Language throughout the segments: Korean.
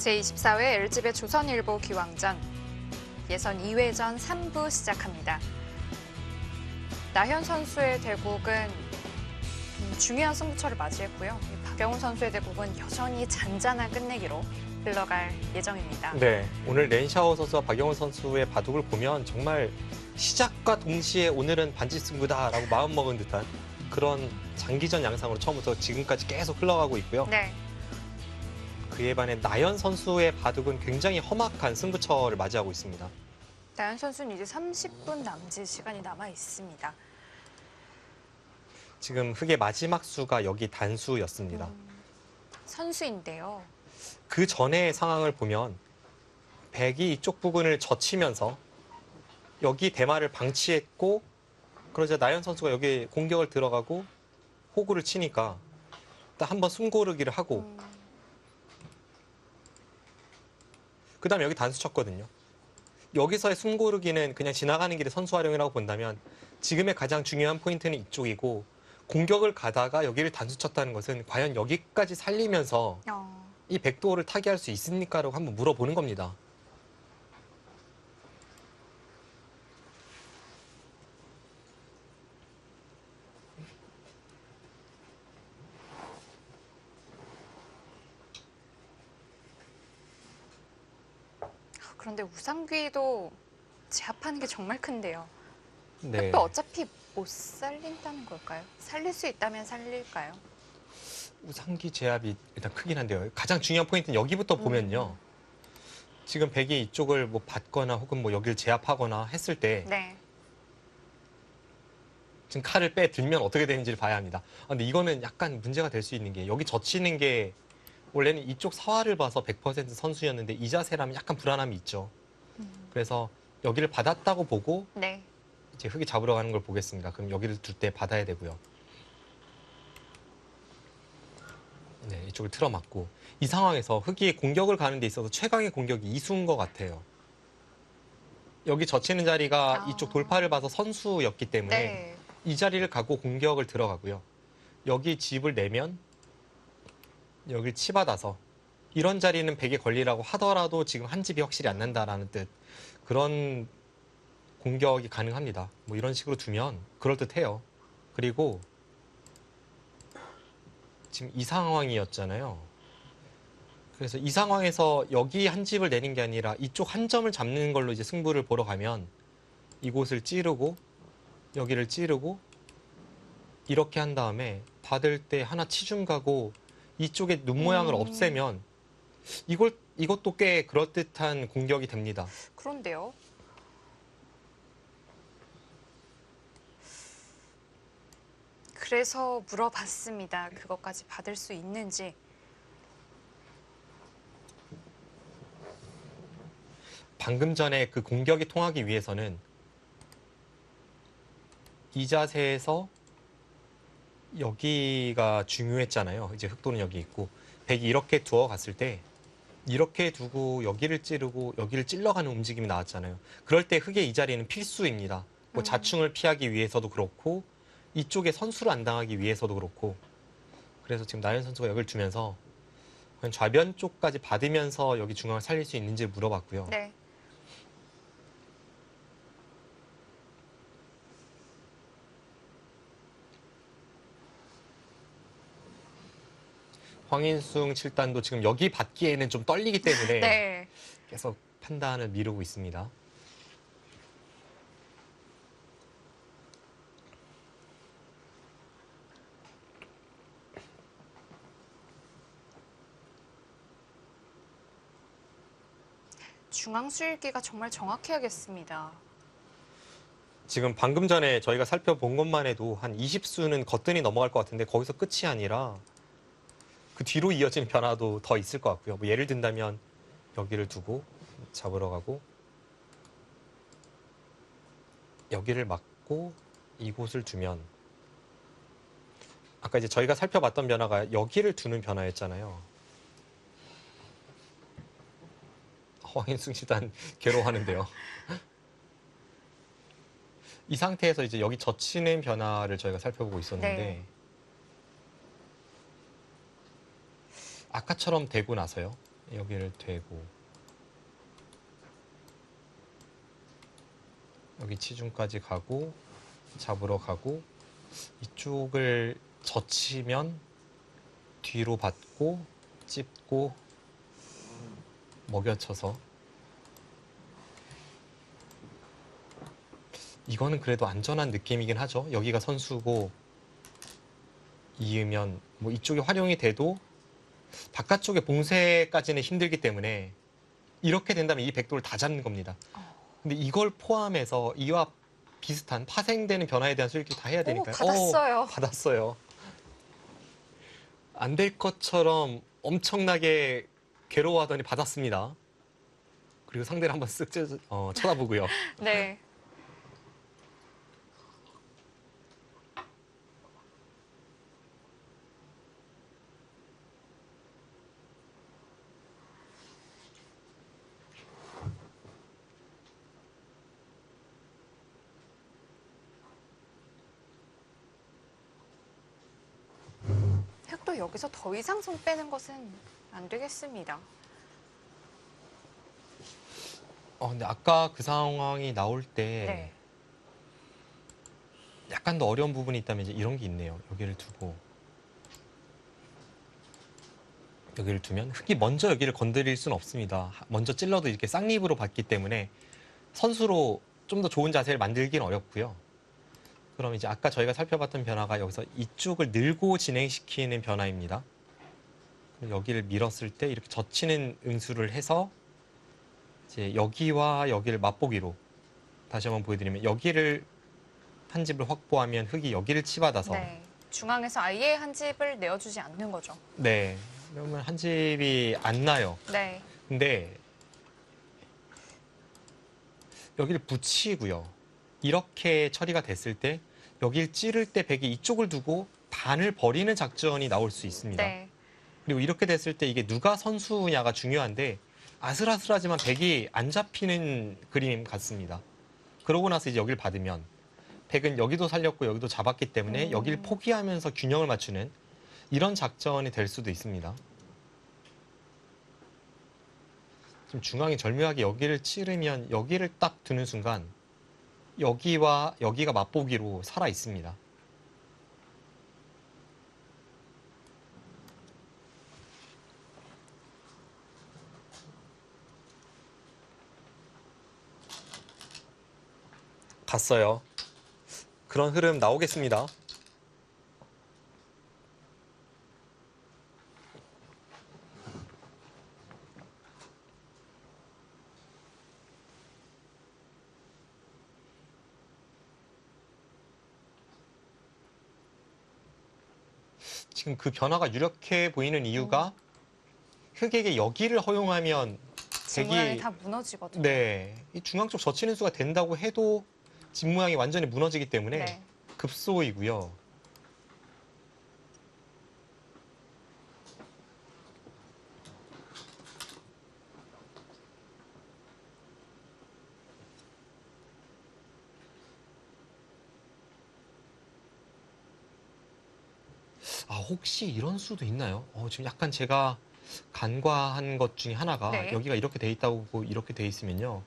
제24회 LG배 조선일보 기왕전 예선 2회전 3부 시작합니다. 나현 선수의 대국은 중요한 승부처를 맞이했고요. 박영훈 선수의 대국은 여전히 잔잔한 끝내기로 흘러갈 예정입니다. 네, 오늘 렌샤오 선수와 박영훈 선수의 바둑을 보면 정말 시작과 동시에 오늘은 반지 승부다라고 마음먹은 듯한 그런 장기전 양상으로 처음부터 지금까지 계속 흘러가고 있고요. 네. 그에 반해 나현 선수의 바둑은 굉장히 험악한 승부처를 맞이하고 있습니다. 나현 선수는 이제 30분 남짓 시간이 남아 있습니다. 지금 흑의 마지막 수가 여기 단수였습니다. 선수인데요. 그 전의 상황을 보면 백이 이쪽 부분을 젖히면서 여기 대마를 방치했고 그러자 나현 선수가 여기 공격을 들어가고 호구를 치니까 딱 한번 숨고르기를 하고 그 다음에 여기 단수 쳤거든요. 여기서의 숨고르기는 그냥 지나가는 길에 선수 활용이라고 본다면 지금의 가장 중요한 포인트는 이쪽이고 공격을 가다가 여기를 단수 쳤다는 것은 과연 여기까지 살리면서 이 백도어를 타개할 수 있습니까라고 한번 물어보는 겁니다. 그런데 우상귀도 제압하는 게 정말 큰데요. 네. 흑도 어차피 못 살린다는 걸까요? 살릴 수 있다면 살릴까요? 우상기 제압이 일단 크긴 한데요. 가장 중요한 포인트는 여기부터 보면요. 지금 백이 이쪽을 뭐 받거나 혹은 뭐 여기를 제압하거나 했을 때 네. 지금 칼을 빼들면 어떻게 되는지를 봐야 합니다. 근데 이거는 약간 문제가 될 수 있는 게 여기 젖히는 게 원래는 이쪽 사활을 봐서 100% 선수였는데 이 자세라면 약간 불안함이 있죠. 그래서 여기를 받았다고 보고 네. 이제 흑이 잡으러 가는 걸 보겠습니다. 그럼 여기를 둘 때 받아야 되고요. 네, 이쪽을 틀어막고 이 상황에서 흑이 공격을 가는 데 있어서 최강의 공격이 이수인 것 같아요. 여기 젖히는 자리가 이쪽 돌파를 봐서 선수였기 때문에 네. 이 자리를 가고 공격을 들어가고요. 여기 집을 내면 여기를 치받아서 이런 자리는 백에 걸리라고 하더라도 지금 한 집이 확실히 안 난다라는 뜻 그런 공격이 가능합니다. 뭐 이런 식으로 두면 그럴듯해요. 그리고 지금 이 상황이었잖아요. 그래서 이 상황에서 여기 한 집을 내는 게 아니라 이쪽 한 점을 잡는 걸로 이제 승부를 보러 가면 이곳을 찌르고 여기를 찌르고 이렇게 한 다음에 받을 때 하나 치중 가고 이쪽에 눈 모양을 없애면 이것도 꽤 그럴듯한 공격이 됩니다. 그런데요. 그래서 물어봤습니다. 그것까지 받을 수 있는지. 방금 전에 그 공격이 통하기 위해서는 이 자세에서 여기가 중요했잖아요. 이제 흑도는 여기 있고 백이 이렇게 두어 갔을 때 이렇게 두고 여기를 찌르고 여기를 찔러가는 움직임이 나왔잖아요. 그럴 때 흑의 이 자리는 필수입니다. 뭐 자충을 피하기 위해서도 그렇고 이쪽에 선수를 안 당하기 위해서도 그렇고 그래서 지금 나현 선수가 여기를 주면서 그냥 좌변 쪽까지 받으면서 여기 중앙을 살릴 수 있는지 물어봤고요. 네. 황인숭 7단도 지금 여기 받기에는 좀 떨리기 때문에 네. 계속 판단을 미루고 있습니다. 중앙 수일기가 정말 정확해야겠습니다. 지금 방금 전에 저희가 살펴본 것만 해도 한 20수는 거뜬히 넘어갈 것 같은데 거기서 끝이 아니라 그 뒤로 이어지는 변화도 더 있을 것 같고요. 뭐 예를 든다면 여기를 두고 잡으러 가고 여기를 막고 이곳을 두면 아까 이제 저희가 살펴봤던 변화가 여기를 두는 변화였잖아요. 황인숭 씨단 괴로워하는데요. 이 상태에서 이제 여기 젖히는 변화를 저희가 살펴보고 있었는데 네. 아까처럼 되고 나서요. 여기를 되고 여기 치중까지 가고 잡으러 가고 이쪽을 젖히면 뒤로 받고 찝고 먹여쳐서 이거는 그래도 안전한 느낌이긴 하죠. 여기가 선수고 이으면 뭐 이쪽이 활용이 돼도 바깥쪽에 봉쇄까지는 힘들기 때문에 이렇게 된다면 이 백도를 다 잡는 겁니다. 근데 이걸 포함해서 이와 비슷한 파생되는 변화에 대한 수익도 다 해야 되니까요. 받았어요. 받았어요. 안 될 것처럼 엄청나게 괴로워하더니 받았습니다. 그리고 상대를 한번 쓱 쳐다보고요. 네. 흑도 여기서 더 이상 손 빼는 것은 안 되겠습니다. 근데 아까 그 상황이 나올 때 네. 약간 더 어려운 부분이 있다면 이제 이런 게 있네요. 여기를 두고 여기를 두면 흑이 먼저 여기를 건드릴 수는 없습니다. 먼저 찔러도 이렇게 쌍립으로 받기 때문에 선수로 좀 더 좋은 자세를 만들기는 어렵고요. 그럼 이제 아까 저희가 살펴봤던 변화가 여기서 이쪽을 늘고 진행시키는 변화입니다. 여기를 밀었을 때 이렇게 젖히는 응수를 해서 이제 여기와 여기를 맛보기로 다시 한번 보여드리면 여기를 한 집을 확보하면 흑이 여기를 치받아서 네. 중앙에서 아예 한 집을 내어주지 않는 거죠. 네, 그러면 한 집이 안 나요. 네. 근데 여기를 붙이고요. 이렇게 처리가 됐을 때 여길 찌를 때 백이 이쪽을 두고 반을 버리는 작전이 나올 수 있습니다. 네. 그리고 이렇게 됐을 때 이게 누가 선수냐가 중요한데 아슬아슬하지만 백이 안 잡히는 그림 같습니다. 그러고 나서 이제 여기를 받으면 백은 여기도 살렸고 여기도 잡았기 때문에 여기를 포기하면서 균형을 맞추는 이런 작전이 될 수도 있습니다. 지금 중앙이 절묘하게 여기를 찌르면 여기를 딱 두는 순간 여기와 여기가 맛보기로 살아 있습니다. 갔어요. 그런 흐름 나오겠습니다. 지금 그 변화가 유력해 보이는 이유가 흑에게 여기를 허용하면 집 모양이 백이 다 무너지거든요. 네, 이 중앙 쪽 젖히는 수가 된다고 해도 집 모양이 완전히 무너지기 때문에 네. 급소이고요. 혹시 이런 수도 있나요? 지금 약간 제가 간과한 것 중에 하나가 네. 여기가 이렇게 돼 있다고 이렇게 돼 있으면요.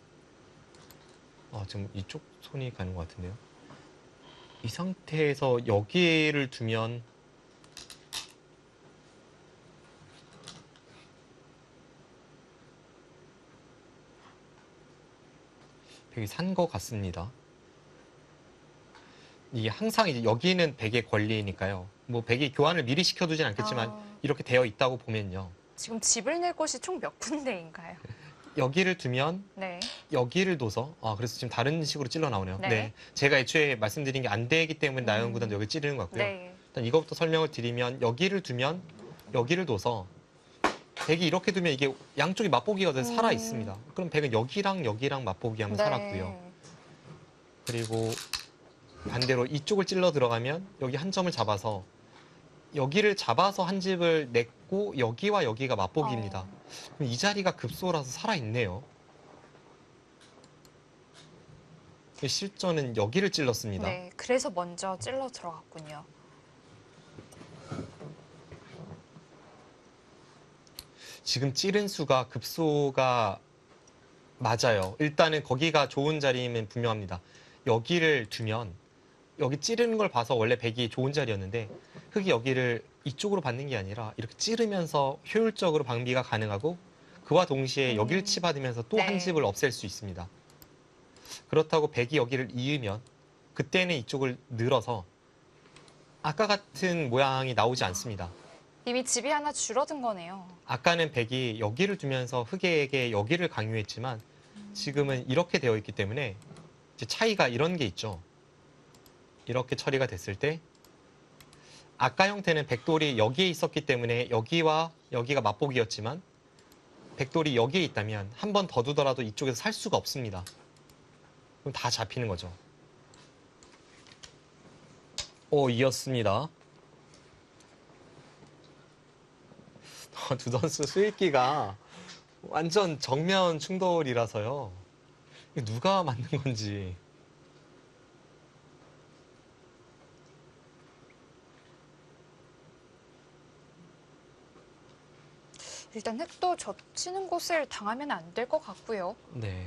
지금 이쪽 손이 가는 것 같은데요. 이 상태에서 여기를 두면 백이 산 것 같습니다. 이게 항상 이제 여기는 백의 권리니까요. 뭐 백이 교환을 미리 시켜두진 않겠지만 이렇게 되어 있다고 보면요. 지금 집을 낼 곳이 총 몇 군데인가요? 여기를 두면 네. 여기를 둬서 그래서 지금 다른 식으로 찔러 나오네요. 네. 네. 제가 애초에 말씀드린 게 안 되기 때문에 나영 구단도 여기 찌르는 것 같고요. 네. 일단 이것부터 설명을 드리면 여기를 두면 여기를 둬서 백이 이렇게 두면 이게 양쪽이 맛보기가 살아 있습니다. 그럼 백은 여기랑 여기랑 맛보기 하면 살았고요. 그리고 반대로 이쪽을 찔러 들어가면 여기 한 점을 잡아서 여기를 잡아서 한 집을 냈고 여기와 여기가 맛보기입니다. 그럼 이 자리가 급소라서 살아있네요. 실전은 여기를 찔렀습니다. 네. 그래서 먼저 찔러 들어갔군요. 지금 찌른 수가 급소가 맞아요. 일단은 거기가 좋은 자리면 분명합니다. 여기를 두면 여기 찌르는 걸 봐서 원래 백이 좋은 자리였는데 흑이 여기를 이쪽으로 받는 게 아니라 이렇게 찌르면서 효율적으로 방비가 가능하고 그와 동시에 여기를 치받으면서 또 한 네. 집을 없앨 수 있습니다. 그렇다고 백이 여기를 이으면 그때는 이쪽을 늘어서 아까 같은 모양이 나오지 않습니다. 이미 집이 하나 줄어든 거네요. 아까는 백이 여기를 두면서 흑에게 여기를 강요했지만 지금은 이렇게 되어 있기 때문에 이제 차이가 이런 게 있죠. 이렇게 처리가 됐을 때 아까 형태는 백돌이 여기에 있었기 때문에 여기와 여기가 맞보기였지만 백돌이 여기에 있다면 한 번 더 두더라도 이쪽에서 살 수가 없습니다. 그럼 다 잡히는 거죠. 이었습니다. 두 선수 수익기가 완전 정면 충돌이라서요. 이게 누가 맞는 건지. 일단 흑도 젖히는 곳을 당하면 안 될 것 같고요. 네.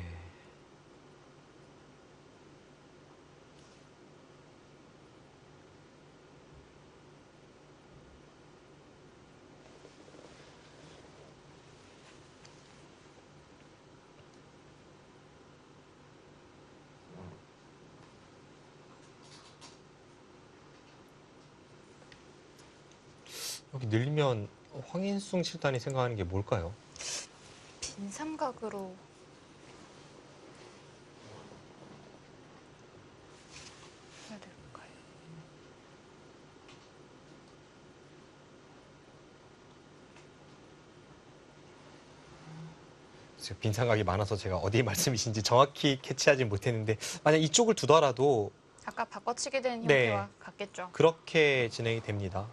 여기 늘리면 황인숭 칠단이 생각하는 게 뭘까요? 빈 삼각으로 해야 될까요? 지금 빈 삼각이 많아서 제가 어디 말씀이신지 정확히 캐치하지 못했는데 만약 이쪽을 두더라도 아까 바꿔치기 된 네. 형태와 같겠죠. 그렇게 진행이 됩니다.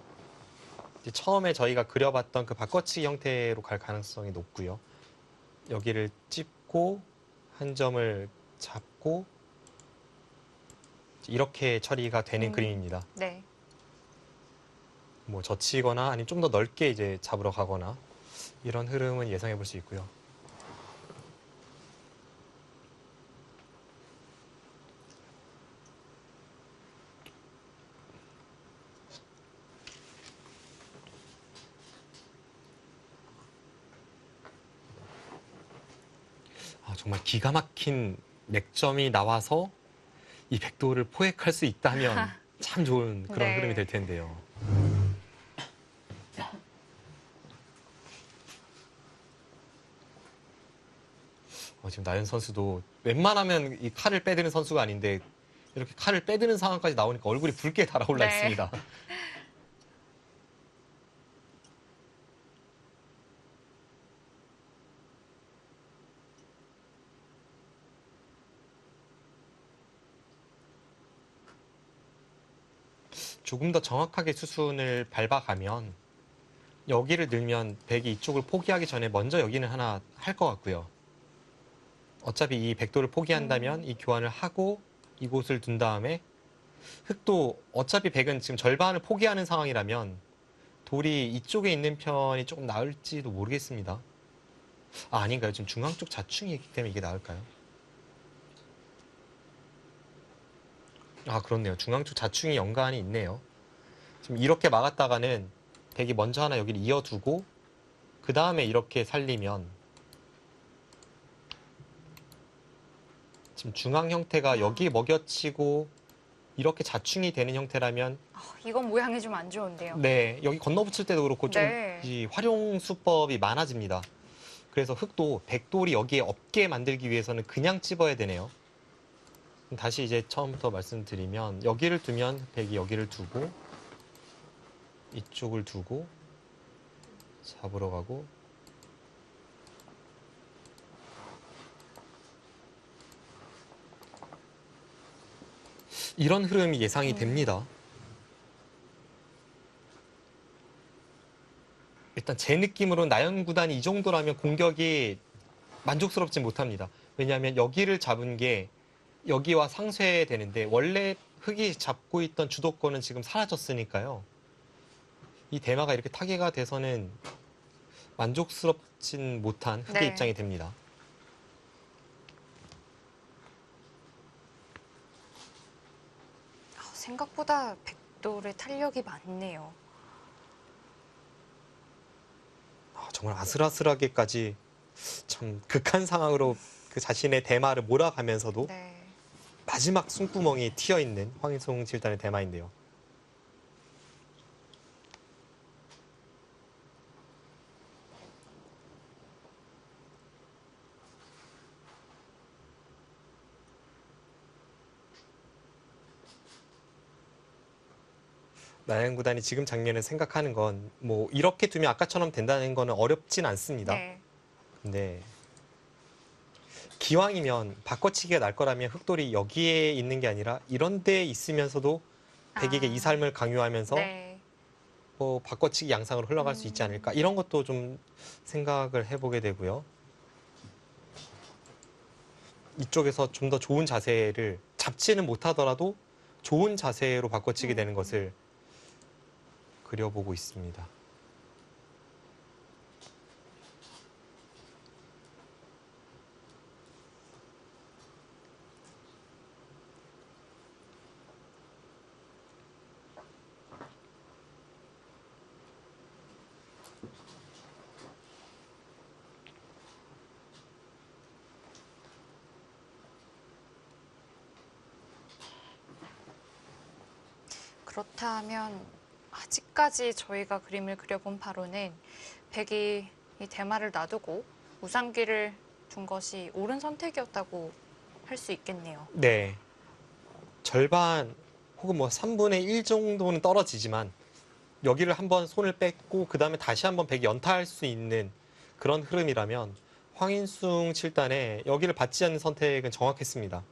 이제 처음에 저희가 그려봤던 그 바꿔치기 형태로 갈 가능성이 높고요. 여기를 찝고 한 점을 잡고 이렇게 처리가 되는 그림입니다. 네. 뭐 젖히거나 아니면 좀 더 넓게 이제 잡으러 가거나 이런 흐름은 예상해 볼 수 있고요. 정말 기가 막힌 맥점이 나와서 이 백도를 포획할 수 있다면 참 좋은 그런 네. 흐름이 될 텐데요. 지금 나연 선수도 웬만하면 이 칼을 빼드는 선수가 아닌데 이렇게 칼을 빼드는 상황까지 나오니까 얼굴이 붉게 달아올라 네. 있습니다. 조금 더 정확하게 수순을 밟아가면 여기를 늘면 백이 이쪽을 포기하기 전에 먼저 여기는 하나 할 것 같고요. 어차피 이 백도를 포기한다면 이 교환을 하고 이곳을 둔 다음에 흑도 어차피 백은 지금 절반을 포기하는 상황이라면 돌이 이쪽에 있는 편이 조금 나을지도 모르겠습니다. 아닌가요? 지금 중앙 쪽 자충이 있기 때문에 이게 나을까요? 그렇네요. 중앙 쪽 자충이 연관이 있네요. 지금 이렇게 막았다가는 백이 먼저 하나 여기를 이어두고 그 다음에 이렇게 살리면 지금 중앙 형태가 여기 먹여치고 이렇게 자충이 되는 형태라면 이건 모양이 좀 안 좋은데요. 네, 여기 건너붙일 때도 그렇고 좀 네. 이 활용 수법이 많아집니다. 그래서 흑도 백돌이 여기에 없게 만들기 위해서는 그냥 찝어야 되네요. 다시 이제 처음부터 말씀드리면 여기를 두면 백이 여기를 두고 이쪽을 두고 잡으러 가고 이런 흐름이 예상이 됩니다. 일단 제 느낌으로 나연 구단이 이 정도라면 공격이 만족스럽진 못합니다. 왜냐하면 여기를 잡은 게 여기와 상쇄되는데 원래 흑이 잡고 있던 주도권은 지금 사라졌으니까요. 이 대마가 이렇게 타개가 돼서는 만족스럽진 못한 흑의 네. 입장이 됩니다. 생각보다 백돌의 탄력이 많네요. 정말 아슬아슬하게까지 참 극한 상황으로 그 자신의 대마를 몰아가면서도 네. 마지막 숨구멍이 튀어 있는 황인송 7단의 대마인데요. 나양 구단이 지금 장면을 생각하는 건 뭐 이렇게 두면 아까처럼 된다는 거는 어렵진 않습니다. 네. 근데 기왕이면 바꿔치기가 날 거라면 흑돌이 여기에 있는 게 아니라 이런 데 있으면서도 백에게 이 삶을 강요하면서 네. 뭐 바꿔치기 양상으로 흘러갈 수 있지 않을까, 이런 것도 좀 생각을 해보게 되고요. 이쪽에서 좀 더 좋은 자세를 잡지는 못하더라도 좋은 자세로 바꿔치게 되는 것을 그려보고 있습니다. 그렇다면 아직까지 저희가 그림을 그려본 바로는 백이 이 대마를 놔두고 무상기를 둔 것이 옳은 선택이었다고 할 수 있겠네요. 네. 절반 혹은 뭐 3분의 1 정도는 떨어지지만 여기를 한번 손을 뺐고 그 다음에 다시 한번 백이 연타할 수 있는 그런 흐름이라면 황인숭 7단의 여기를 받지 않는 선택은 정확했습니다.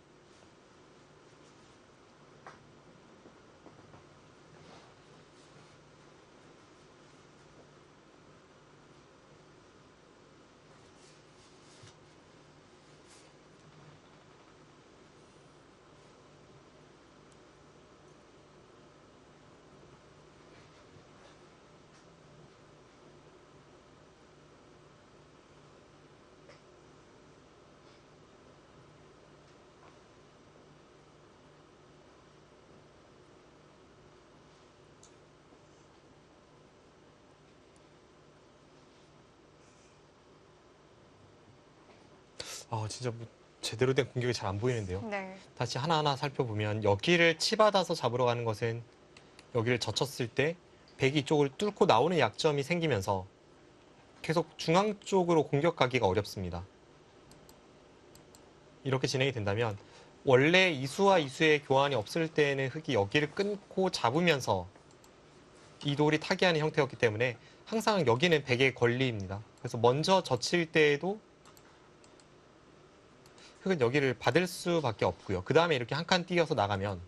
진짜 뭐 제대로 된 공격이 잘 안 보이는데요. 네. 다시 하나하나 살펴보면 여기를 치받아서 잡으러 가는 것은 여기를 젖혔을 때 백이 쪽을 뚫고 나오는 약점이 생기면서 계속 중앙 쪽으로 공격하기가 어렵습니다. 이렇게 진행이 된다면 원래 이수와 이수의 교환이 없을 때는 흑이 여기를 끊고 잡으면서 이 돌이 타기하는 형태였기 때문에 항상 여기는 백의 권리입니다. 그래서 먼저 젖힐 때에도 흑은 여기를 받을 수밖에 없고요. 그 다음에 이렇게 한 칸 뛰어서 나가면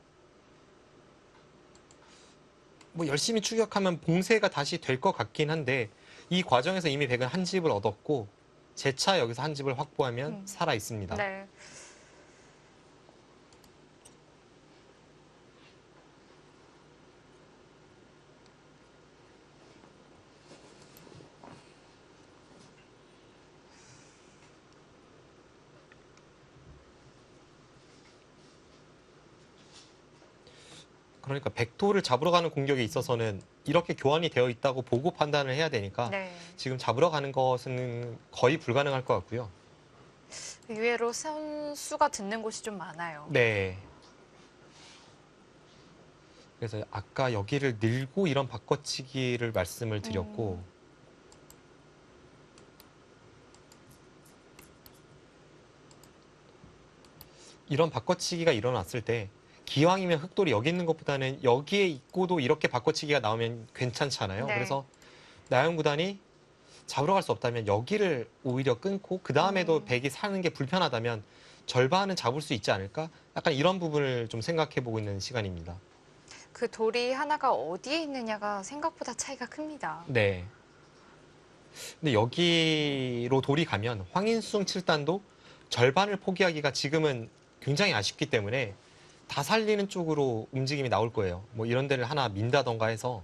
뭐 열심히 추격하면 봉쇄가 다시 될 것 같긴 한데 이 과정에서 이미 백은 한 집을 얻었고 재차 여기서 한 집을 확보하면 살아 있습니다. 네. 그러니까 백도를 잡으러 가는 공격에 있어서는 이렇게 교환이 되어 있다고 보고 판단을 해야 되니까 네. 지금 잡으러 가는 것은 거의 불가능할 것 같고요. 의외로 선수가 듣는 곳이 좀 많아요. 네. 그래서 아까 여기를 늘고 이런 바꿔치기를 말씀을 드렸고 이런 바꿔치기가 일어났을 때 기왕이면 흑돌이 여기 있는 것보다는 여기에 있고도 이렇게 바꿔치기가 나오면 괜찮잖아요. 네. 그래서 나영 구단이 잡으러 갈 수 없다면 여기를 오히려 끊고 그 다음에도 백이 사는 게 불편하다면 절반은 잡을 수 있지 않을까? 약간 이런 부분을 좀 생각해 보고 있는 시간입니다. 그 돌이 하나가 어디에 있느냐가 생각보다 차이가 큽니다. 네. 근데 여기로 돌이 가면 황인숭 7단도 절반을 포기하기가 지금은 굉장히 아쉽기 때문에 다 살리는 쪽으로 움직임이 나올 거예요. 뭐 이런 데를 하나 민다던가 해서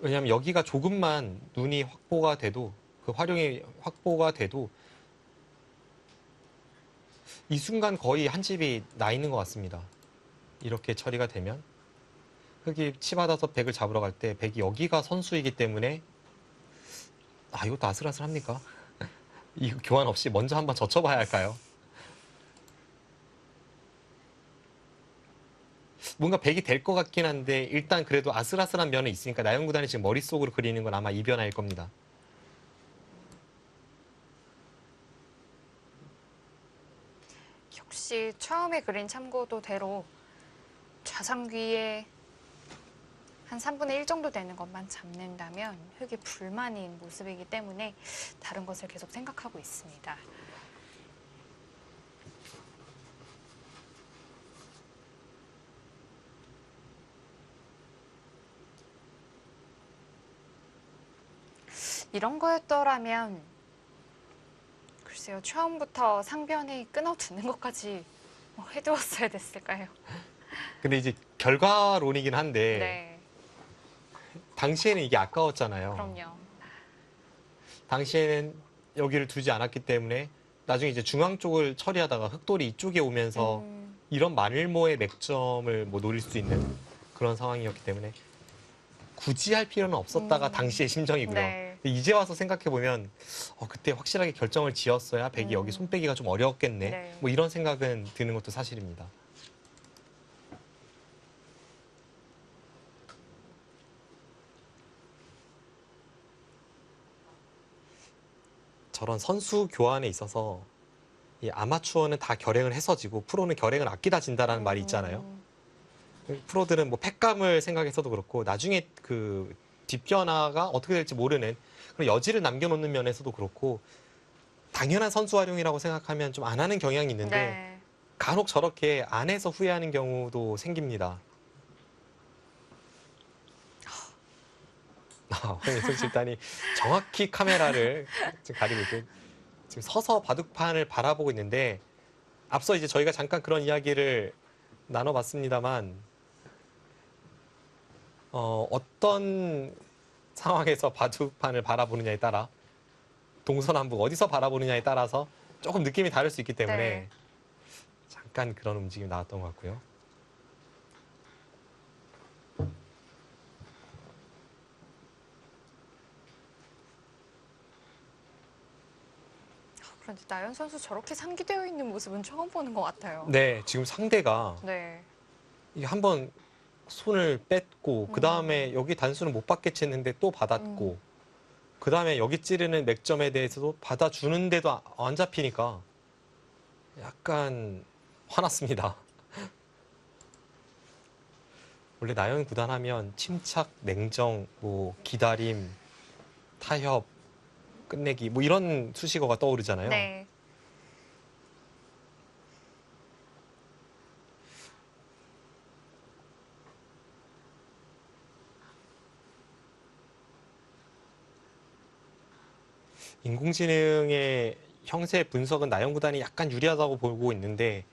왜냐하면 여기가 조금만 눈이 확보가 돼도 그 활용이 확보가 돼도 이 순간 거의 한 집이 나 있는 것 같습니다. 이렇게 처리가 되면 흑이 치받아서 백을 잡으러 갈 때 백이 여기가 선수이기 때문에 이것도 아슬아슬합니까? 이 교환 없이 먼저 한번 젖혀봐야 할까요? 뭔가 백이 될 것 같긴 한데 일단 그래도 아슬아슬한 면은 있으니까 나영 구단이 지금 머릿속으로 그리는 건 아마 이 변화일 겁니다. 역시 처음에 그린 참고도대로 좌상귀에 한 3분의 1 정도 되는 것만 잡는다면 흑이 불만인 모습이기 때문에 다른 것을 계속 생각하고 있습니다. 이런 거였더라면 글쎄요, 처음부터 상변에 끊어두는 것까지 해두었어야 됐을까요? 근데 이제 결과론이긴 한데 네, 당시에는 이게 아까웠잖아요. 그럼요. 당시에는 여기를 두지 않았기 때문에 나중에 이제 중앙 쪽을 처리하다가 흑돌이 이쪽에 오면서 이런 만일모의 맥점을 뭐 노릴 수 있는 그런 상황이었기 때문에 굳이 할 필요는 없었다가 당시의 심정이고요. 네. 근데 이제 와서 생각해 보면 그때 확실하게 결정을 지었어야 백이 여기 손 빼기가 좀 어려웠겠네. 네. 뭐 이런 생각은 드는 것도 사실입니다. 저런 선수 교환에 있어서 이 아마추어는 다 결행을 해서 지고 프로는 결행을 아끼다 진다라는 말이 있잖아요. 프로들은 뭐 팩감을 생각해서도 그렇고 나중에 그 뒷변화가 어떻게 될지 모르는 그런 여지를 남겨놓는 면에서도 그렇고 당연한 선수 활용이라고 생각하면 좀 안 하는 경향이 있는데 네. 간혹 저렇게 안 해서 후회하는 경우도 생깁니다. 황인석 집단이 정확히 카메라를 지금 가리고 있고 지금 서서 바둑판을 바라보고 있는데 앞서 이제 저희가 잠깐 그런 이야기를 나눠봤습니다만 어떤 상황에서 바둑판을 바라보느냐에 따라 동서남북 어디서 바라보느냐에 따라서 조금 느낌이 다를 수 있기 때문에 네. 잠깐 그런 움직임이 나왔던 것 같고요. 그런데 나연 선수 저렇게 상기되어 있는 모습은 처음 보는 것 같아요. 네, 지금 상대가 네. 이게 한번 손을 뺐고 그 다음에 여기 단수는 못 받겠지 했는데 또 받았고 그 다음에 여기 찌르는 맥점에 대해서도 받아주는데도 안 잡히니까 약간 화났습니다. 원래 나연 구단 하면 침착, 냉정, 뭐 기다림, 타협, 끝내기 뭐 이런 수식어가 떠오르잖아요. 네. 인공지능의 형세 분석은 나연 구단이 약간 유리하다고 보고 있는데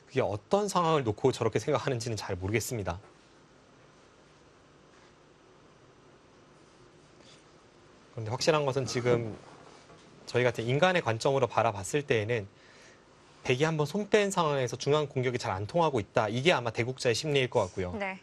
그게 어떤 상황을 놓고 저렇게 생각하는지는 잘 모르겠습니다. 그런데 확실한 것은 지금 저희 같은 인간의 관점으로 바라봤을 때에는 백이 한번 손 뺀 상황에서 중앙 공격이 잘 안 통하고 있다. 이게 아마 대국자의 심리일 것 같고요. 네.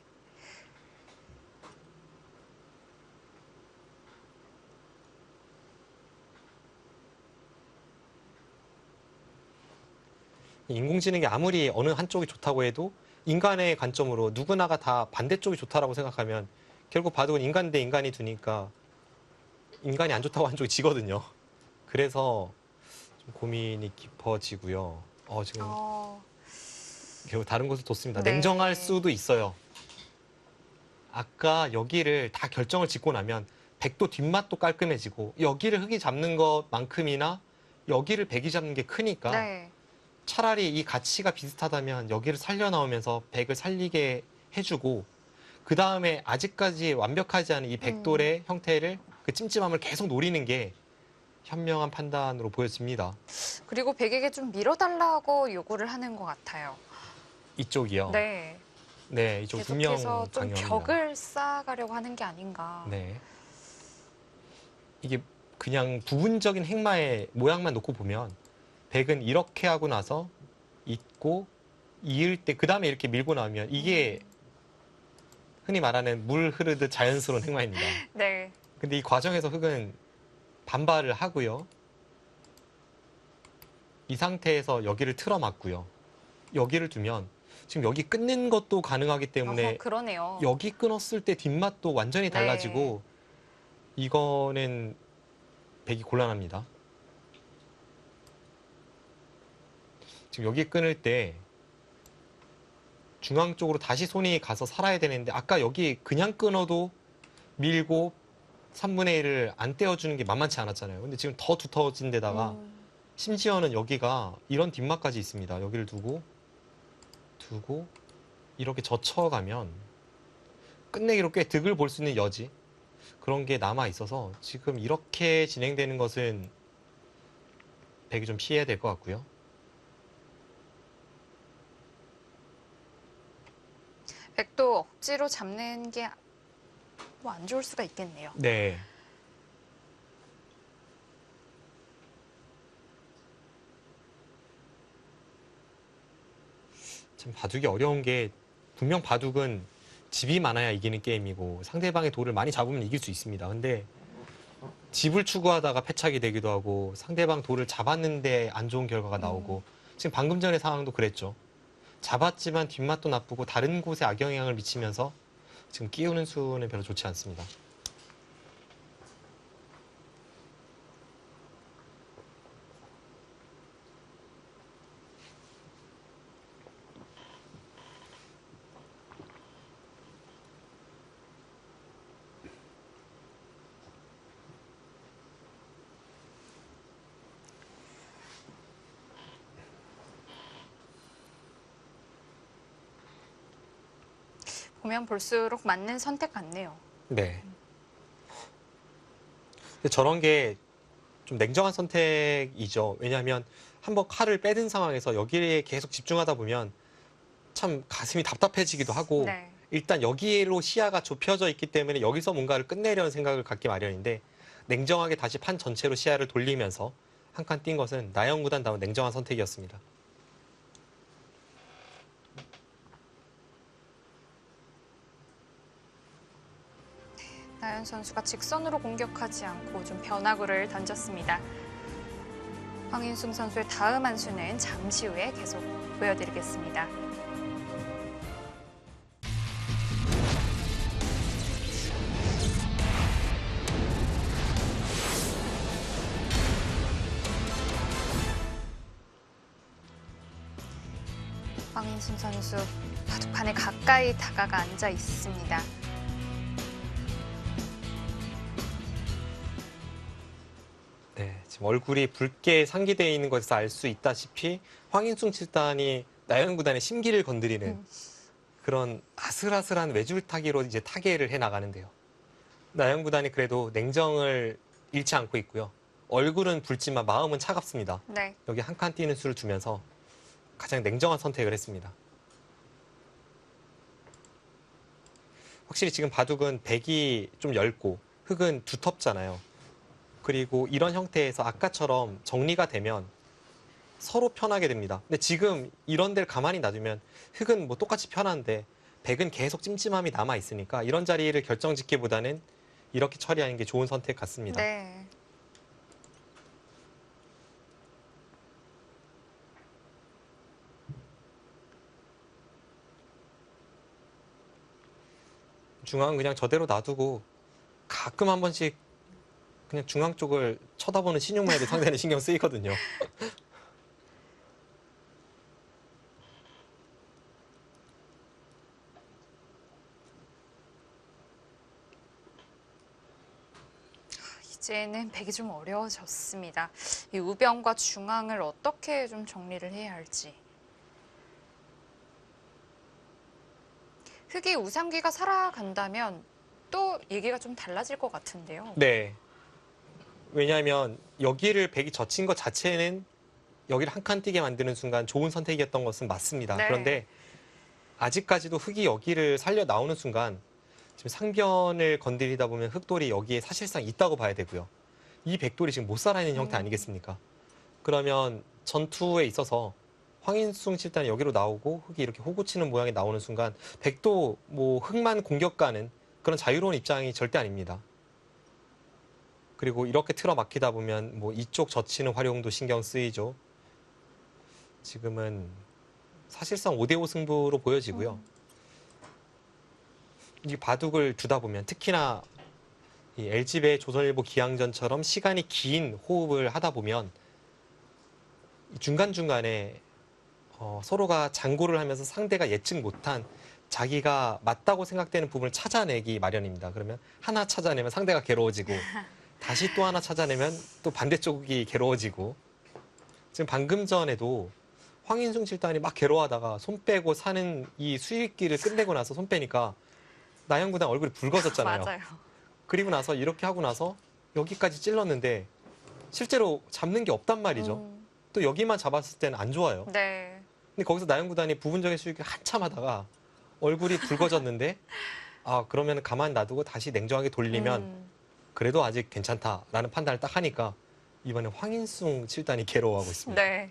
인공지능이 아무리 어느 한쪽이 좋다고 해도 인간의 관점으로 누구나가 다 반대쪽이 좋다라고 생각하면 결국 바둑은 인간 대 인간이 두니까 인간이 안 좋다고 한 쪽이 지거든요. 그래서 좀 고민이 깊어지고요. 지금 결국 다른 곳을 뒀습니다. 네. 냉정할 수도 있어요. 아까 여기를 다 결정을 짓고 나면 백도 뒷맛도 깔끔해지고 여기를 흑이 잡는 것만큼이나 여기를 백이 잡는 게 크니까 네. 차라리 이 가치가 비슷하다면 여기를 살려 나오면서 백을 살리게 해주고 그 다음에 아직까지 완벽하지 않은 이 백돌의 형태를 그 찜찜함을 계속 노리는 게 현명한 판단으로 보여집니다. 그리고 백에게 좀 밀어달라고 요구를 하는 것 같아요. 이쪽이요. 네. 네, 이쪽 분명 계속해서 좀 강요합니다. 벽을 쌓아가려고 하는 게 아닌가. 네. 이게 그냥 부분적인 행마의 모양만 놓고 보면 백은 이렇게 하고 나서 잇고 이을 때 그 다음에 이렇게 밀고 나오면 이게 흔히 말하는 물 흐르듯 자연스러운 행마입니다. 네. 근데 이 과정에서 흑은 반발을 하고요. 이 상태에서 여기를 틀어막고요. 여기를 두면 지금 여기 끊는 것도 가능하기 때문에 그러네요. 여기 끊었을 때 뒷맛도 완전히 달라지고 이거는 백이 곤란합니다. 지금 여기 끊을 때 중앙 쪽으로 다시 손이 가서 살아야 되는데 아까 여기 그냥 끊어도 밀고 3분의 1을 안 떼어주는 게 만만치 않았잖아요. 근데 지금 더 두터워진 데다가 심지어는 여기가 이런 뒷맛까지 있습니다. 여기를 두고 이렇게 젖혀가면 끝내기로 꽤 득을 볼 수 있는 여지 그런 게 남아 있어서 지금 이렇게 진행되는 것은 백이 좀 피해야 될 것 같고요. 백도 억지로 잡는 게 뭐 안 좋을 수가 있겠네요. 네. 참 바둑이 어려운 게 분명 바둑은 집이 많아야 이기는 게임이고 상대방의 돌을 많이 잡으면 이길 수 있습니다. 근데 집을 추구하다가 패착이 되기도 하고 상대방 돌을 잡았는데 안 좋은 결과가 나오고 지금 방금 전의 상황도 그랬죠. 잡았지만 뒷맛도 나쁘고 다른 곳에 악영향을 미치면서 지금 끼우는 수는 별로 좋지 않습니다. 보면 볼수록 맞는 선택 같네요. 네. 근데 저런 게 좀 냉정한 선택이죠. 왜냐하면 한번 칼을 빼든 상황에서 여기에 계속 집중하다 보면 참 가슴이 답답해지기도 하고 네. 일단 여기로 시야가 좁혀져 있기 때문에 여기서 뭔가를 끝내려는 생각을 갖기 마련인데 냉정하게 다시 판 전체로 시야를 돌리면서 한 칸 뛴 것은 나영구단다운 냉정한 선택이었습니다. 나연 선수가 직선으로 공격하지 않고 좀 변화구를 던졌습니다. 황인숭 선수의 다음 한 수는 잠시 후에 계속 보여드리겠습니다. 황인숭 선수 바둑판에 가까이 다가가 앉아 있습니다. 네, 지금 얼굴이 붉게 상기되어 있는 것에서 알 수 있다시피 황인숭 칠단이 나영구단의 심기를 건드리는 그런 아슬아슬한 외줄타기로 이제 타개를 해 나가는데요. 나영구단이 그래도 냉정을 잃지 않고 있고요. 얼굴은 붉지만 마음은 차갑습니다. 네. 여기 한 칸 뛰는 수를 두면서 가장 냉정한 선택을 했습니다. 확실히 지금 바둑은 백이 좀 얇고 흑은 두텁잖아요. 그리고 이런 형태에서 아까처럼 정리가 되면 서로 편하게 됩니다. 근데 지금 이런 데를 가만히 놔두면 흑은 뭐 똑같이 편한데 백은 계속 찜찜함이 남아 있으니까 이런 자리를 결정짓기보다는 이렇게 처리하는 게 좋은 선택 같습니다. 네. 중앙은 그냥 저대로 놔두고 가끔 한 번씩 그냥 중앙 쪽을 쳐다보는 신용만 해도 상대는 신경 쓰이거든요. 이제는 백이 좀 어려워졌습니다. 이 우병과 중앙을 어떻게 좀 정리를 해야 할지. 흑이 우상귀가 살아간다면 또 얘기가 좀 달라질 것 같은데요. 네. 왜냐하면 여기를 백이 젖힌 것 자체는 여기를 한 칸 뛰게 만드는 순간 좋은 선택이었던 것은 맞습니다. 네. 그런데 아직까지도 흙이 여기를 살려 나오는 순간 지금 상변을 건드리다 보면 흙돌이 여기에 사실상 있다고 봐야 되고요. 이 백돌이 지금 못 살아있는 형태 아니겠습니까? 그러면 전투에 있어서 황인숭 칠단이 여기로 나오고 흙이 이렇게 호구치는 모양이 나오는 순간 백도 뭐 흙만 공격가는 그런 자유로운 입장이 절대 아닙니다. 그리고 이렇게 틀어 막히다 보면 뭐 이쪽 젖히는 활용도 신경 쓰이죠. 지금은 사실상 5대5 승부로 보여지고요. 이 바둑을 두다 보면 특히나 이 LG배 조선일보 기항전처럼 시간이 긴 호흡을 하다 보면 중간중간에 서로가 장고를 하면서 상대가 예측 못한 자기가 맞다고 생각되는 부분을 찾아내기 마련입니다. 그러면 하나 찾아내면 상대가 괴로워지고 다시 또 하나 찾아내면 또 반대쪽이 괴로워지고 지금 방금 전에도 황인숭 칠단이 막 괴로워하다가 손 빼고 사는 이 수익기를 끝내고 나서 손 빼니까 나영구단 얼굴이 붉어졌잖아요. 맞아요. 그리고 나서 이렇게 하고 나서 여기까지 찔렀는데 실제로 잡는 게 없단 말이죠. 또 여기만 잡았을 때는 안 좋아요. 네. 근데 거기서 나영구단이 부분적인 수익을 한참 하다가 얼굴이 붉어졌는데 아 그러면 가만 놔두고 다시 냉정하게 돌리면 그래도 아직 괜찮다라는 판단을 딱 하니까 이번에 황인숭 칠단이 괴로워하고 있습니다. 네.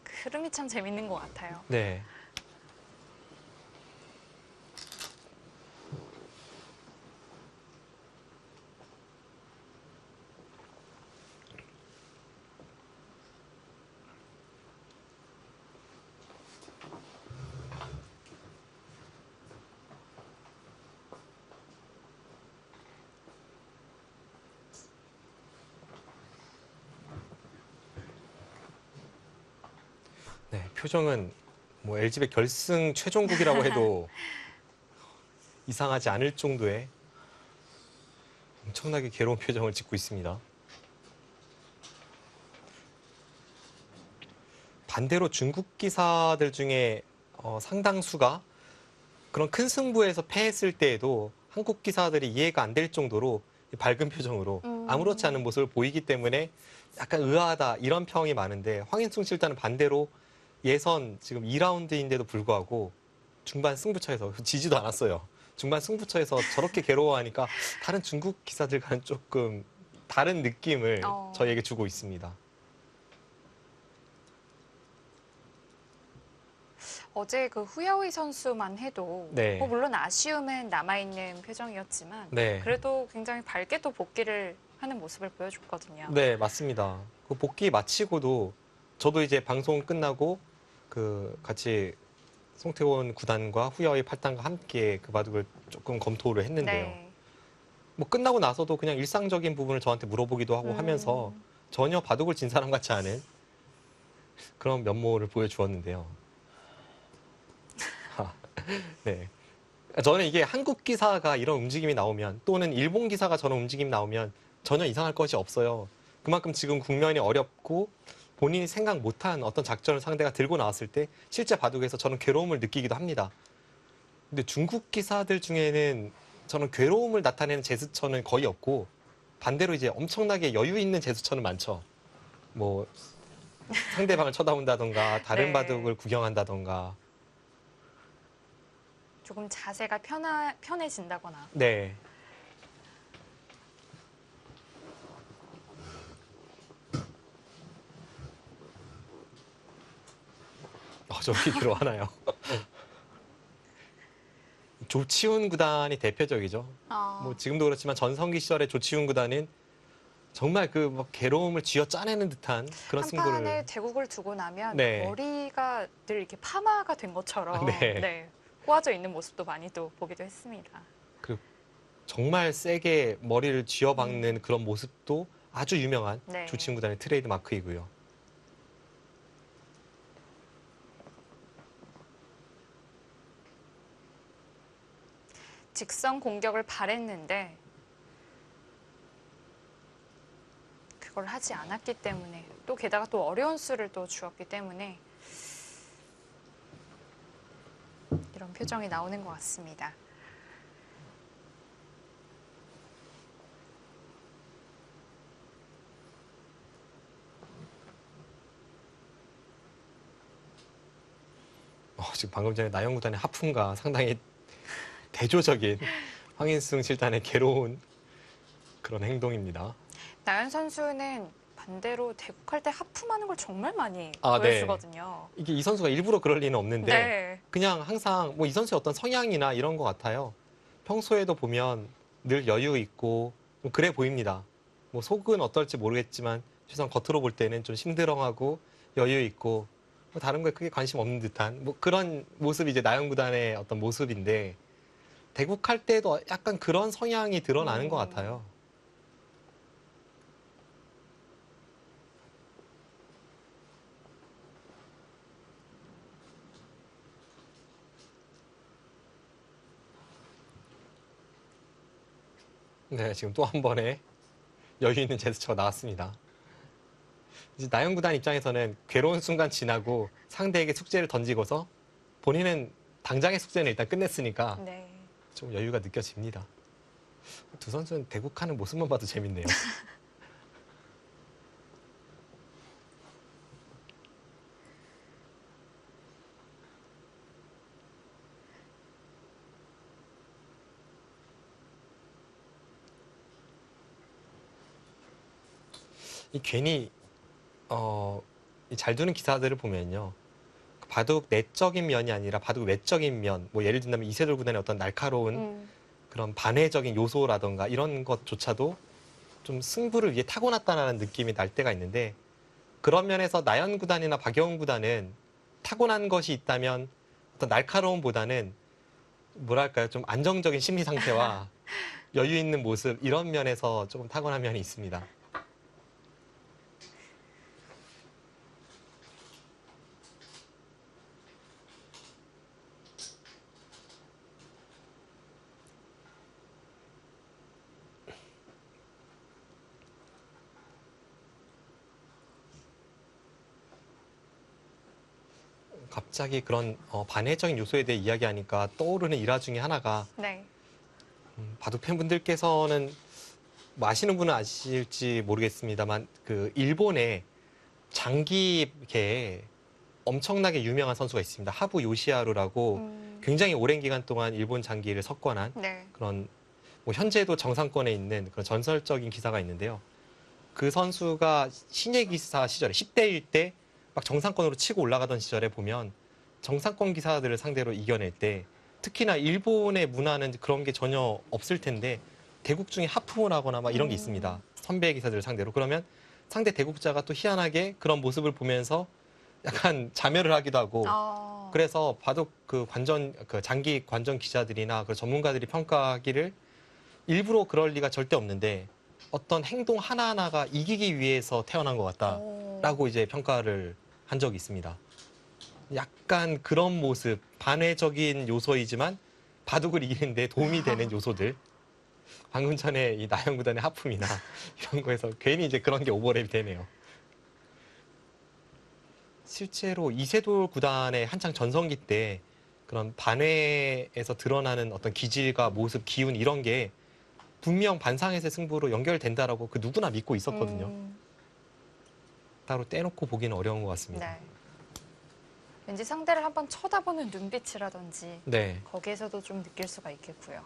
그 흐름이 참 재밌는 것 같아요. 네. 네, 표정은 뭐 LG배 결승 최종국이라고 해도 이상하지 않을 정도의 엄청나게 괴로운 표정을 짓고 있습니다. 반대로 중국 기사들 중에 상당수가 그런 큰 승부에서 패했을 때에도 한국 기사들이 이해가 안 될 정도로 밝은 표정으로 아무렇지 않은 모습을 보이기 때문에 약간 의아하다 이런 평이 많은데 황인숭 칠단은 반대로 예선 지금 2라운드인데도 불구하고 중반 승부처에서 지지도 않았어요. 중반 승부처에서 저렇게 괴로워하니까 다른 중국 기사들과는 조금 다른 느낌을 저희에게 주고 있습니다. 어제 그 후야오이 선수만 해도 네. 뭐 물론 아쉬움은 남아있는 표정이었지만 네. 그래도 굉장히 밝게 또 복귀를 하는 모습을 보여줬거든요. 네, 맞습니다. 그 복귀 마치고도 저도 이제 방송 끝나고 그 같이 송태곤 구단과 후야오이 8단과 함께 그 바둑을 조금 검토를 했는데요. 네. 뭐 끝나고 나서도 그냥 일상적인 부분을 저한테 물어보기도 하고 하면서 전혀 바둑을 진 사람 같지 않은 그런 면모를 보여주었는데요. 네. 저는 이게 한국 기사가 이런 움직임이 나오면 또는 일본 기사가 저런 움직임이 나오면 전혀 이상할 것이 없어요. 그만큼 지금 국면이 어렵고 본인이 생각 못한 어떤 작전을 상대가 들고 나왔을 때 실제 바둑에서 저는 괴로움을 느끼기도 합니다. 근데 중국 기사들 중에는 저는 괴로움을 나타내는 제스처는 거의 없고 반대로 이제 엄청나게 여유 있는 제스처는 많죠. 뭐 상대방을 쳐다본다던가 다른 네. 바둑을 구경한다던가. 조금 자세가 편해진다거나. 네. 저렇게 괴로워하나요? 조치훈 구단이 대표적이죠. 뭐 지금도 그렇지만 전성기 시절의 조치훈 구단은 정말 그 막 괴로움을 쥐어 짜내는 듯한 그런 한 승부를. 판에 대국을 두고 나면 네. 머리가 늘 이렇게 파마가 된 것처럼 네. 꼬아져 있는 모습도 많이 또 보기도 했습니다. 정말 세게 머리를 쥐어박는 그런 모습도 아주 유명한 네. 조치훈 구단의 트레이드 마크이고요. 직선 공격을 바랬는데 그걸 하지 않았기 때문에 또 게다가 또 어려운 수를 또 주었기 때문에 이런 표정이 나오는 것 같습니다. 지금 방금 전에 나영구단의 하품과 상당히 대조적인 황인승 7단의 괴로운 그런 행동입니다. 나연 선수는 반대로 대국할 때 하품하는 걸 정말 많이 네. 보여주거든요. 이게 이 선수가 일부러 그럴 리는 없는데 네. 그냥 항상 뭐 이 선수의 어떤 성향이나 이런 것 같아요. 평소에도 보면 늘 여유 있고 좀 그래 보입니다. 뭐 속은 어떨지 모르겠지만 최소한 겉으로 볼 때는 좀 심드렁하고 여유 있고 뭐 다른 거에 크게 관심 없는 듯한 뭐 그런 모습이 이제 나영구단의 어떤 모습인데 대국할 때도 약간 그런 성향이 드러나는 것 같아요. 네, 지금 또 한 번의 여유 있는 제스처가 나왔습니다. 이제 나영구단 입장에서는 괴로운 순간 지나고 상대에게 숙제를 던지고서 본인은 당장의 숙제는 일단 끝냈으니까 네. 좀 여유가 느껴집니다. 두 선수는 대국하는 모습만 봐도 재밌네요. 이 괜히 이 잘 두는 기사들을 보면요. 바둑 내적인 면이 아니라 바둑 외적인 면, 뭐 예를 든다면 이세돌 구단의 어떤 날카로운 그런 반회적인 요소라던가 이런 것조차도 좀 승부를 위해 타고났다는 느낌이 날 때가 있는데 그런 면에서 나연 구단이나 박여운 구단은 타고난 것이 있다면 어떤 날카로움보다는 뭐랄까요, 좀 안정적인 심리 상태와 여유 있는 모습 이런 면에서 조금 타고난 면이 있습니다. 갑자기 그런 반회적인 요소에 대해 이야기하니까 떠오르는 일화 중에 하나가 네. 바둑 팬분들께서는 뭐 아시는 분은 아실지 모르겠습니다만 그 일본의 장기계에 엄청나게 유명한 선수가 있습니다. 하부 요시하루라고 굉장히 오랜 기간 동안 일본 장기를 석권한 네. 그런 뭐 현재도 정상권에 있는 그런 전설적인 기사가 있는데요. 그 선수가 신예 기사 시절에 10대일 때 막 정상권으로 치고 올라가던 시절에 보면 정상권 기사들을 상대로 이겨낼 때 특히나 일본의 문화는 그런 게 전혀 없을 텐데 대국 중에 하품을 하거나 막 이런 게 있습니다. 선배 기사들을 상대로. 그러면 상대 대국자가 또 희한하게 그런 모습을 보면서 약간 자멸을 하기도 하고 그래서 바둑 그 장기 관전 기자들이나 그 전문가들이 평가하기를 일부러 그럴 리가 절대 없는데 어떤 행동 하나하나가 이기기 위해서 태어난 것 같다라고 이제 평가를 한 적이 있습니다. 약간 그런 모습, 반회적인 요소이지만 바둑을 이기는데 도움이 되는 요소들. 방금 전에 이 나영 구단의 하품이나 이런 거에서 괜히 이제 그런 게 오버랩이 되네요. 실제로 이세돌 구단의 한창 전성기 때 그런 반회에서 드러나는 어떤 기질과 모습, 기운 이런 게 분명 반상회의 승부로 연결된다라고 그 누구나 믿고 있었거든요. 따로 떼놓고 보기는 어려운 것 같습니다. 네. 왠지 상대를 한번 쳐다보는 눈빛이라든지 네. 거기에서도 좀 느낄 수가 있겠고요.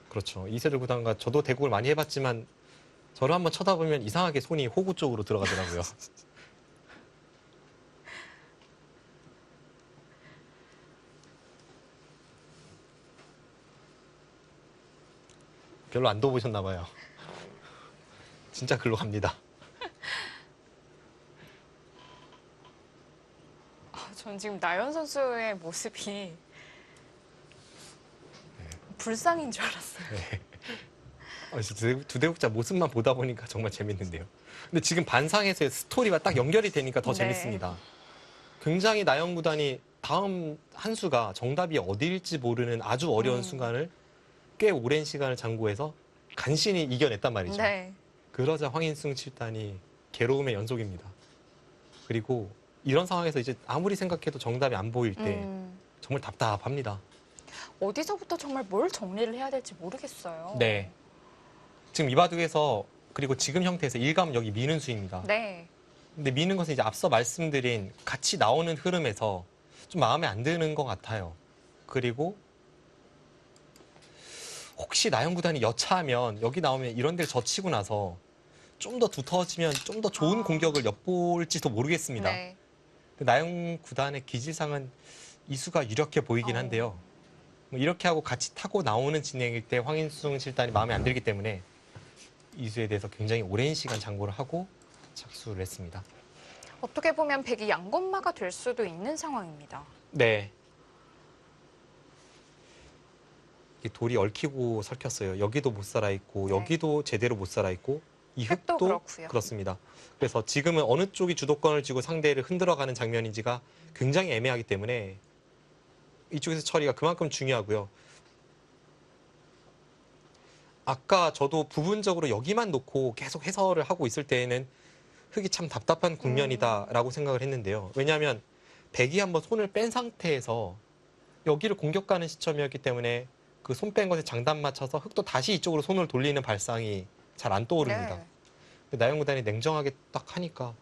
그렇죠. 이세돌 구단과 저도 대국을 많이 해봤지만 저를 한번 쳐다보면 이상하게 손이 호구 쪽으로 들어가더라고요. 별로 안 둬보셨나 봐요. 진짜 글로 갑니다. 전 지금 나연 선수의 모습이 불상인 줄 알았어요. 네. 진짜 두 대국자 모습만 보다 보니까 정말 재밌는데요. 근데 지금 반상에서의 스토리와 딱 연결이 되니까 더 네. 재밌습니다. 굉장히 나영 구단이 다음 한 수가 정답이 어디일지 모르는 아주 어려운 순간을 꽤 오랜 시간을 장구해서 간신히 이겨냈단 말이죠. 네. 그러자 황인승 7단이 괴로움의 연속입니다. 그리고 이런 상황에서 이제 아무리 생각해도 정답이 안 보일 때 정말 답답합니다. 어디서부터 정말 뭘 정리를 해야 될지 모르겠어요. 네. 지금 이 바둑에서 그리고 지금 형태에서 일감 여기 미는 수입니다. 네. 근데 미는 것은 이제 앞서 말씀드린 같이 나오는 흐름에서 좀 마음에 안 드는 것 같아요. 그리고 혹시 나영 구단이 여차하면 여기 나오면 이런 데를 젖히고 나서 좀 더 두터워지면 좀 더 좋은 아. 공격을 엿볼지도 모르겠습니다. 네. 근데 나영 구단의 기질상은 이수가 유력해 보이긴 어. 한데요. 뭐 이렇게 하고 같이 타고 나오는 진행일 때 황인승 실단이 마음에 안 들기 때문에 이수에 대해서 굉장히 오랜 시간 장고를 하고 착수를 했습니다. 어떻게 보면 백이 양건마가 될 수도 있는 상황입니다. 네. 이 돌이 얽히고 설켰어요. 여기도 못 살아 있고 네. 여기도 제대로 못 살아 있고 이 흙도 흙도 그렇고요. 그렇습니다. 그래서 지금은 어느 쪽이 주도권을 쥐고 상대를 흔들어가는 장면인지가 굉장히 애매하기 때문에 이쪽에서 처리가 그만큼 중요하고요. 아까 저도 부분적으로 여기만 놓고 계속 해설을 하고 있을 때에는 흙이 참 답답한 국면이다라고 생각을 했는데요. 왜냐하면 백이 한번 손을 뺀 상태에서 여기를 공격 가는 시점이었기 때문에 그 손 뺀 것에 장단 맞춰서 흙도 다시 이쪽으로 손을 돌리는 발상이 잘 안 떠오릅니다. 네. 근데 나영 구단이 냉정하게 딱 하니까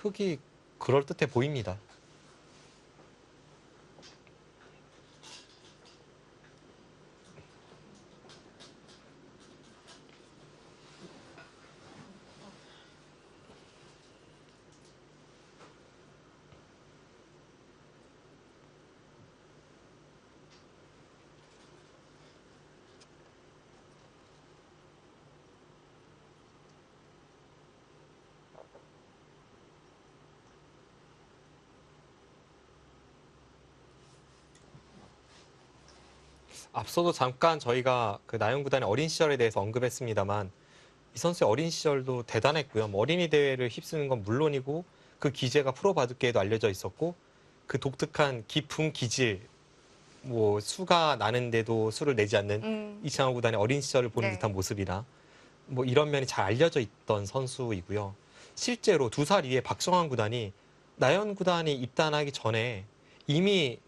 흙이 그럴듯해 보입니다. 앞서도 잠깐 저희가 그 나영 구단의 어린 시절에 대해서 언급했습니다만 이 선수의 어린 시절도 대단했고요. 뭐 어린이 대회를 휩쓰는 건 물론이고 그 기재가 프로 바둑계에도 알려져 있었고 그 독특한 깊은 기질, 뭐 수가 나는데도 수를 내지 않는 이창호 구단의 어린 시절을 보는 네. 듯한 모습이나 뭐 이런 면이 잘 알려져 있던 선수이고요. 실제로 2살 이후에 박정환 구단이 나연 구단이 입단하기 전에 이미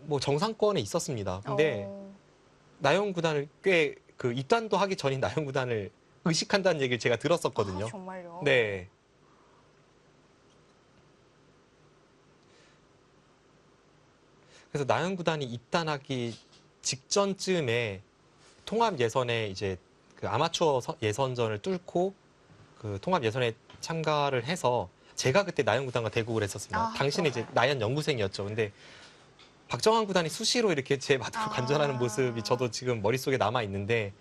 뭐 정상권에 있었습니다. 근데 어. 나연 구단을 꽤 그 입단도 하기 전인 나연 구단을 의식한다는 얘기를 제가 들었었거든요. 아, 정말요? 네. 그래서 나연 구단이 입단하기 직전쯤에 통합 예선에 이제 그 아마추어 예선전을 뚫고 그 통합 예선에 참가를 해서 제가 그때 나연 구단과 대국을 했었습니다. 아, 당신은 이제 그런가요? 나연 연구생이었죠. 근데 박정환 구단이 수시로 이렇게 제 바둑을 관전하는 모습이 저도 지금 머릿속에 남아 있는데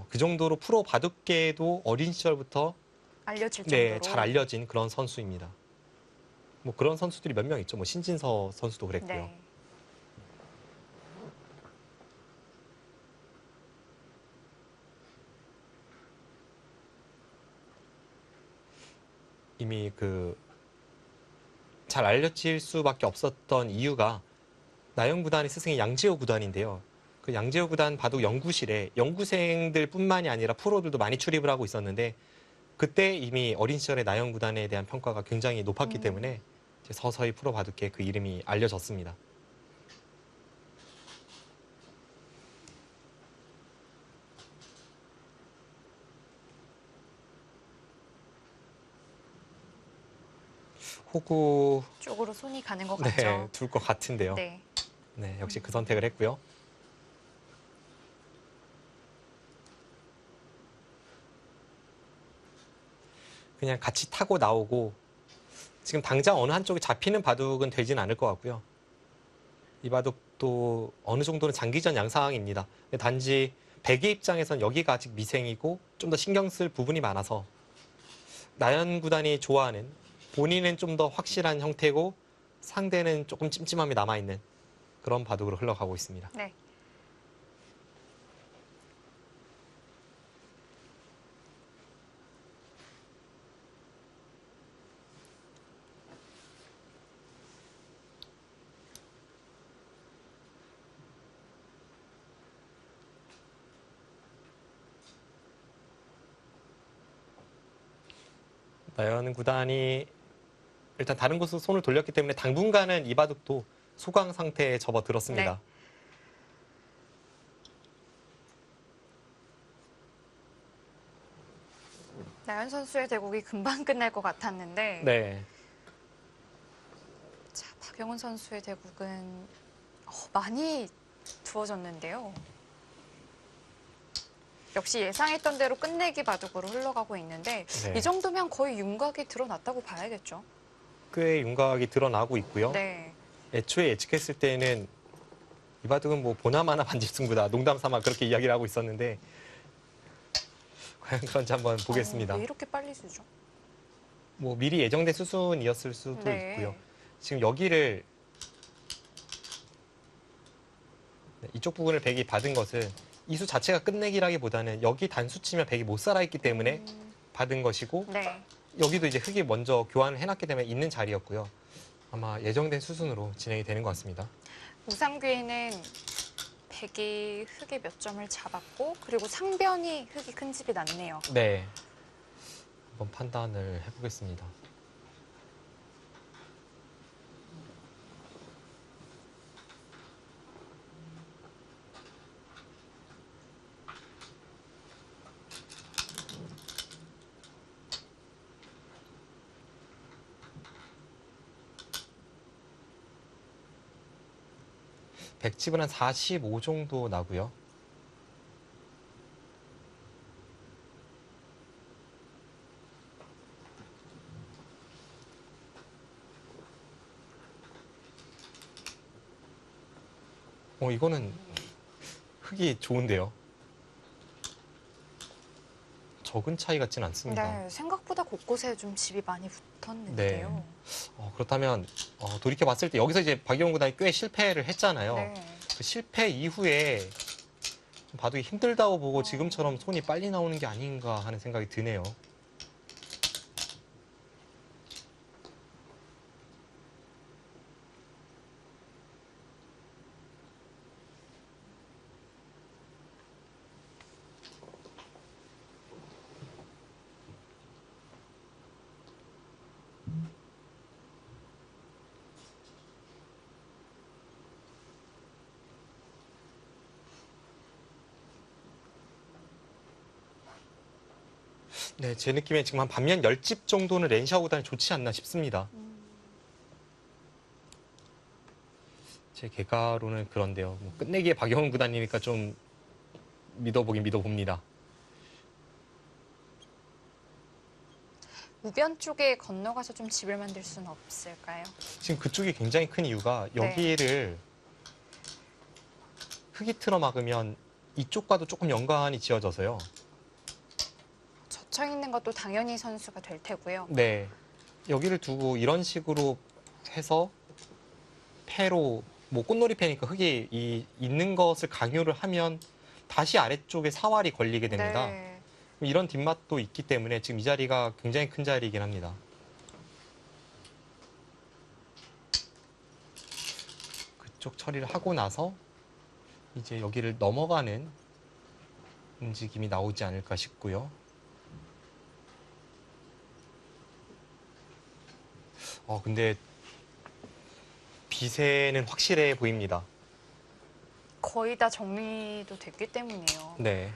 그 정도로 프로 바둑계에도 어린 시절부터 알려질 네, 정도로. 잘 알려진 그런 선수입니다. 뭐 그런 선수들이 몇 명 있죠. 뭐 신진서 선수도 그랬고요. 네. 이미 그 잘 알려질 수밖에 없었던 이유가 나영 구단의 스승이 양지호 구단인데요. 그 양지호 구단 바둑 연구실에 연구생들뿐만이 아니라 프로들도 많이 출입을 하고 있었는데 그때 이미 어린 시절에 나영 구단에 대한 평가가 굉장히 높았기 때문에 이제 서서히 프로 바둑계에 그 이름이 알려졌습니다. 호구 쪽으로 손이 가는 것 네, 같죠? 둘 것 같은데요. 네. 네, 역시 그 선택을 했고요. 그냥 같이 타고 나오고 지금 당장 어느 한쪽에 잡히는 바둑은 되진 않을 것 같고요. 이 바둑도 어느 정도는 장기전 양상입니다. 근데 단지 백의 입장에선 여기가 아직 미생이고 좀 더 신경 쓸 부분이 많아서 나연 구단이 좋아하는 본인은 좀 더 확실한 형태고 상대는 조금 찜찜함이 남아있는 그런 바둑으로 흘러가고 있습니다. 네. 나연 구단이 일단 다른 곳으로 손을 돌렸기 때문에 당분간은 이 바둑도 소강 상태에 접어들었습니다. 네. 나연 선수의 대국이 금방 끝날 것 같았는데 네. 자, 박영훈 선수의 대국은 많이 두어졌는데요. 역시 예상했던 대로 끝내기 바둑으로 흘러가고 있는데 네. 이 정도면 거의 윤곽이 드러났다고 봐야겠죠. 꽤 윤곽이 드러나고 있고요. 네. 애초에 예측했을 때는 이 바둑은 뭐 보나마나 반집승부다. 농담 삼아 그렇게 이야기를 하고 있었는데 과연 그런지 한번 보겠습니다. 왜 이렇게 빨리 쓰죠? 뭐 미리 예정된 수순이었을 수도 네. 있고요. 지금 여기를 이쪽 부분을 백이 받은 것은 이 수 자체가 끝내기라기보다는 여기 단수 치면 백이 못 살아있기 때문에 받은 것이고 네. 여기도 이제 흑이 먼저 교환을 해놨기 때문에 있는 자리였고요. 아마 예정된 수순으로 진행이 되는 것 같습니다. 우상규에는 백이 흑의 몇 점을 잡았고 그리고 상변이 흑이 큰 집이 났네요. 네. 한번 판단을 해보겠습니다. 백집은 한 45 정도 나고요. 이거는 흑이 좋은데요. 적은 차이 같진 않습니다. 네, 생각보다 곳곳에 좀 집이 많이 붙었는데요. 그렇다면 돌이켜 봤을 때 여기서 이제 박영훈 구단이 꽤 실패를 했잖아요. 네. 그 실패 이후에 바둑이 힘들다고 보고 지금처럼 손이 빨리 나오는 게 아닌가 하는 생각이 드네요. 네, 제 느낌에 지금 한 반면 10집 정도는 렌시아오 구단이 좋지 않나 싶습니다. 제 개가로는 그런데요. 뭐 끝내기에 박영훈 구단이니까 좀 믿어보긴 믿어봅니다. 우변 쪽에 건너가서 좀 집을 만들 수는 없을까요? 지금 그쪽이 굉장히 큰 이유가 여기를 흙이 틀어 막으면 이쪽과도 조금 연관이 지어져서요. 젖혀 있는 것도 당연히 선수가 될 테고요. 네, 여기를 두고 이런 식으로 해서 패로 뭐 꽃놀이 패니까 흙이 있는 것을 강요를 하면 다시 아래쪽에 사활이 걸리게 됩니다. 네. 이런 뒷맛도 있기 때문에 지금 이 자리가 굉장히 큰 자리이긴 합니다. 그쪽 처리를 하고 나서 이제 여기를 넘어가는 움직임이 나오지 않을까 싶고요. 근데 비세는 확실해 보입니다. 거의 다 정리도 됐기 때문이에요. 네.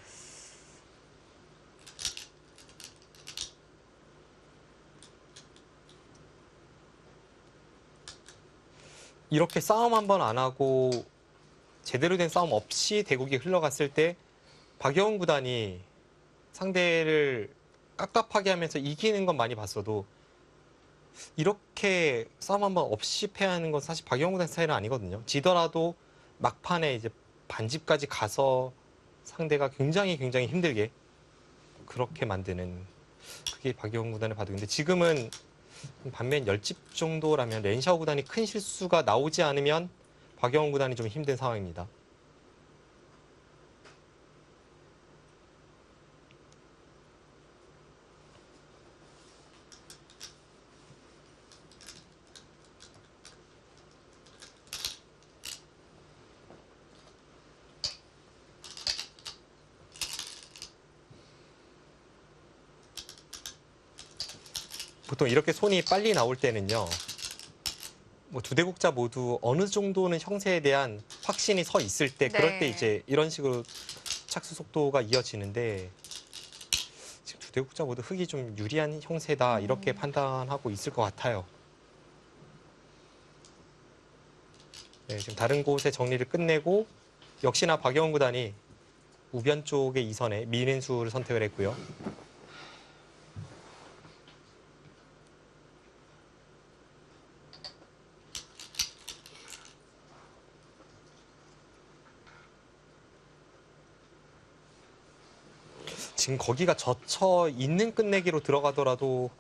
이렇게 싸움 한 번 안 하고 제대로 된 싸움 없이 대국이 흘러갔을 때 박영훈 구단이 상대를 깝깝하게 하면서 이기는 건 많이 봤어도 이렇게 싸움 한 번 없이 패하는 건 사실 박영훈 구단 스타일은 아니거든요. 지더라도 막판에 이제 반집까지 가서 상대가 굉장히 힘들게 그렇게 만드는 그게 박영훈 구단의 바둑인데 지금은 반면 10집 정도라면 렌시아오 구단이 큰 실수가 나오지 않으면 박영훈 구단이 좀 힘든 상황입니다. 보통 이렇게 손이 빨리 나올 때는요. 뭐 두 대국자 모두 어느 정도는 형세에 대한 확신이 서 있을 때 그럴 때 이제 이런 식으로 착수 속도가 이어지는데 지금 두 두 국자 모두 흑이 좀 유리한 형세다 이렇게 판단하고 있을 것 같아요. 네, 지금 다른 곳의 정리를 끝내고 역시나 박영훈 구단이 우변 쪽의 2선에 미인수를 선택을 했고요. 지금 거기가 젖혀 있는 끝내기로 들어가더라도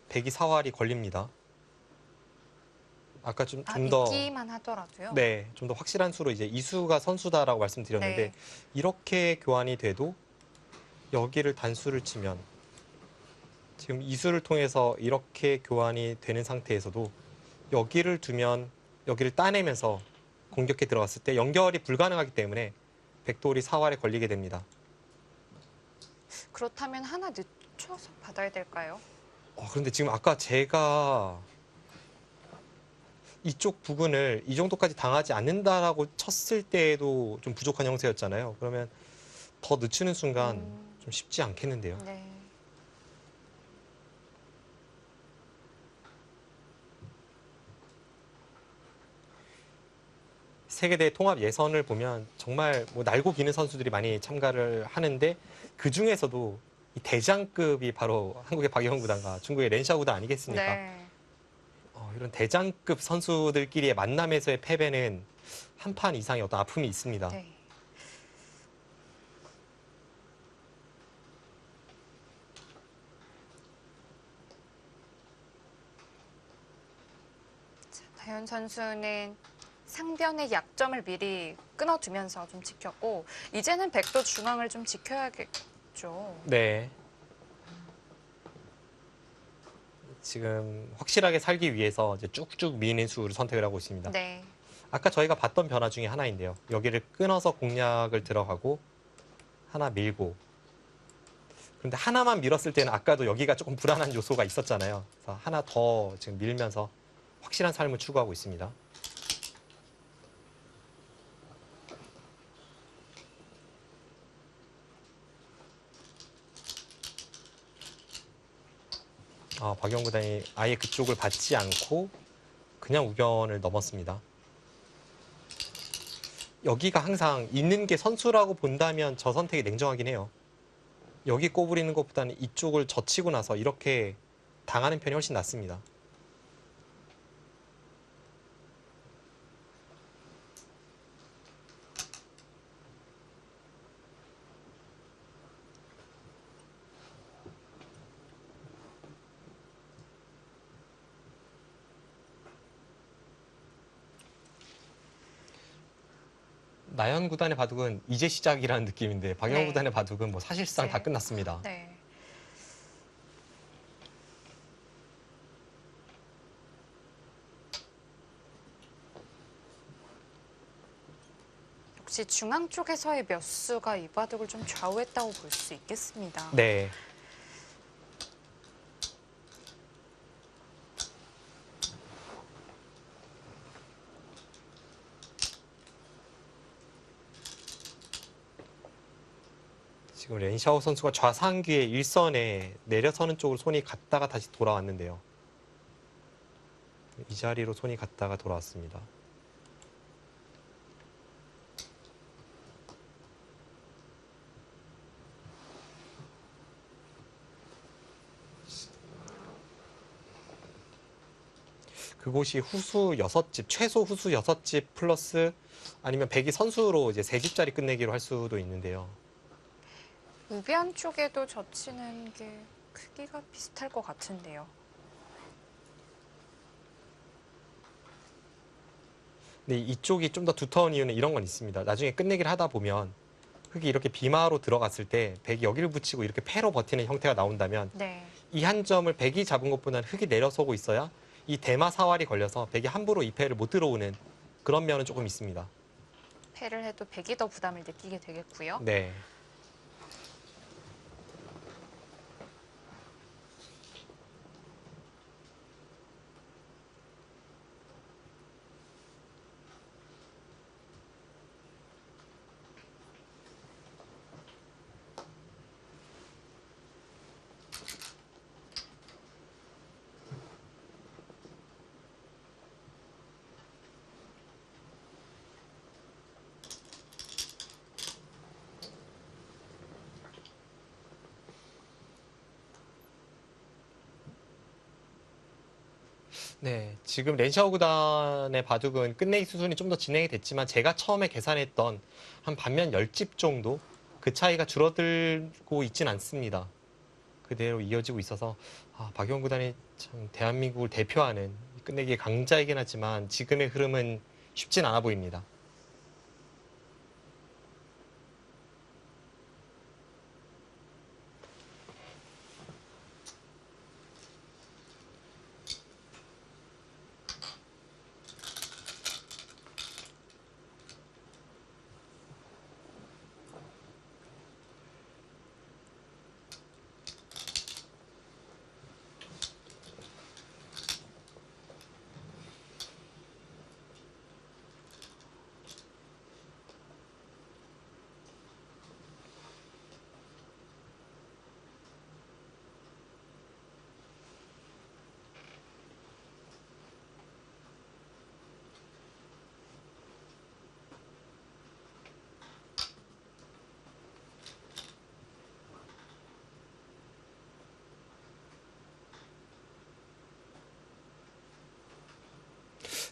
백이 사활이 걸립니다. 아까 좀 더 있기만 하더라도요. 네, 좀 더 확실한 수로 이제 이수가 선수다라고 말씀드렸는데 네. 이렇게 교환이 돼도 여기를 단수를 치면 지금 이수를 통해서 이렇게 교환이 되는 상태에서도 여기를 두면 여기를 따내면서 공격에 들어갔을 때 연결이 불가능하기 때문에 백돌이 사활에 걸리게 됩니다. 그렇다면 하나 늦춰서 받아야 될까요? 그런데 지금 아까 제가 이쪽 부분을 이 정도까지 당하지 않는다라고 쳤을 때에도 좀 부족한 형세였잖아요. 그러면 더 늦추는 순간 좀 쉽지 않겠는데요. 네. 세계대 통합 예선을 보면 정말 뭐 날고 기는 선수들이 많이 참가를 하는데 그 중에서도 이 대장급이 바로 한국의 박영훈 구단과 중국의 렌샤오 구단 아니겠습니까? 네. 이런 대장급 선수들끼리의 만남에서의 패배는 한 판 이상의 어떤 아픔이 있습니다. 네. 자, 다현 선수는 상변의 약점을 미리 끊어두면서 좀 지켰고 이제는 백도 중앙을 좀 지켜야겠죠. 네. 지금 확실하게 살기 위해서 이제 쭉쭉 미는 수를 선택을 하고 있습니다. 네. 아까 저희가 봤던 변화 중에 하나인데요. 여기를 끊어서 공략을 들어가고 하나 밀고. 그런데 하나만 밀었을 때는 아까도 여기가 조금 불안한 요소가 있었잖아요. 그래서 하나 더 지금 밀면서 확실한 삶을 추구하고 있습니다. 박영훈 구단이 아예 그쪽을 받지 않고 그냥 우변을 넘었습니다. 여기가 항상 있는 게 선수라고 본다면 저 선택이 냉정하긴 해요. 여기 꼬부리는 것보다는 이쪽을 젖히고 나서 이렇게 당하는 편이 훨씬 낫습니다. 나연 구단의 바둑은 이제 시작이라는 느낌인데 박영훈 네. 구단의 바둑은 뭐 사실상 네. 다 끝났습니다. 네. 역시 중앙 쪽에서의 몇 수가 이 바둑을 좀 좌우했다고 볼 수 있겠습니다. 네. 지금 렌샤오 선수가 좌상귀의 일선에 내려서는 쪽으로 손이 갔다가 다시 돌아왔는데요. 이 자리로 손이 갔다가 돌아왔습니다. 그곳이 후수 6집, 최소 후수 6집 플러스 아니면 백이 선수로 이제 3집짜리 끝내기로 할 수도 있는데요. 우변 쪽에도 젖히는 게 크기가 비슷할 것 같은데요. 근데 이쪽이 좀 더 두터운 이유는 이런 건 있습니다. 나중에 끝내기를 하다 보면 흙이 이렇게 비마로 들어갔을 때 백이 여기를 붙이고 이렇게 패로 버티는 형태가 나온다면 네. 이 한 점을 백이 잡은 것보다는 흙이 내려서고 있어야 이 대마 사활이 걸려서 백이 함부로 이 패를 못 들어오는 그런 면은 조금 있습니다. 패를 해도 백이 더 부담을 느끼게 되겠고요. 네. 네, 지금 렌샤오 구단의 바둑은 끝내기 수순이 좀 더 진행이 됐지만 제가 처음에 계산했던 한 반면 10집 정도 그 차이가 줄어들고 있진 않습니다. 그대로 이어지고 있어서 박용훈 구단이 참 대한민국을 대표하는 끝내기의 강자이긴 하지만 지금의 흐름은 쉽진 않아 보입니다.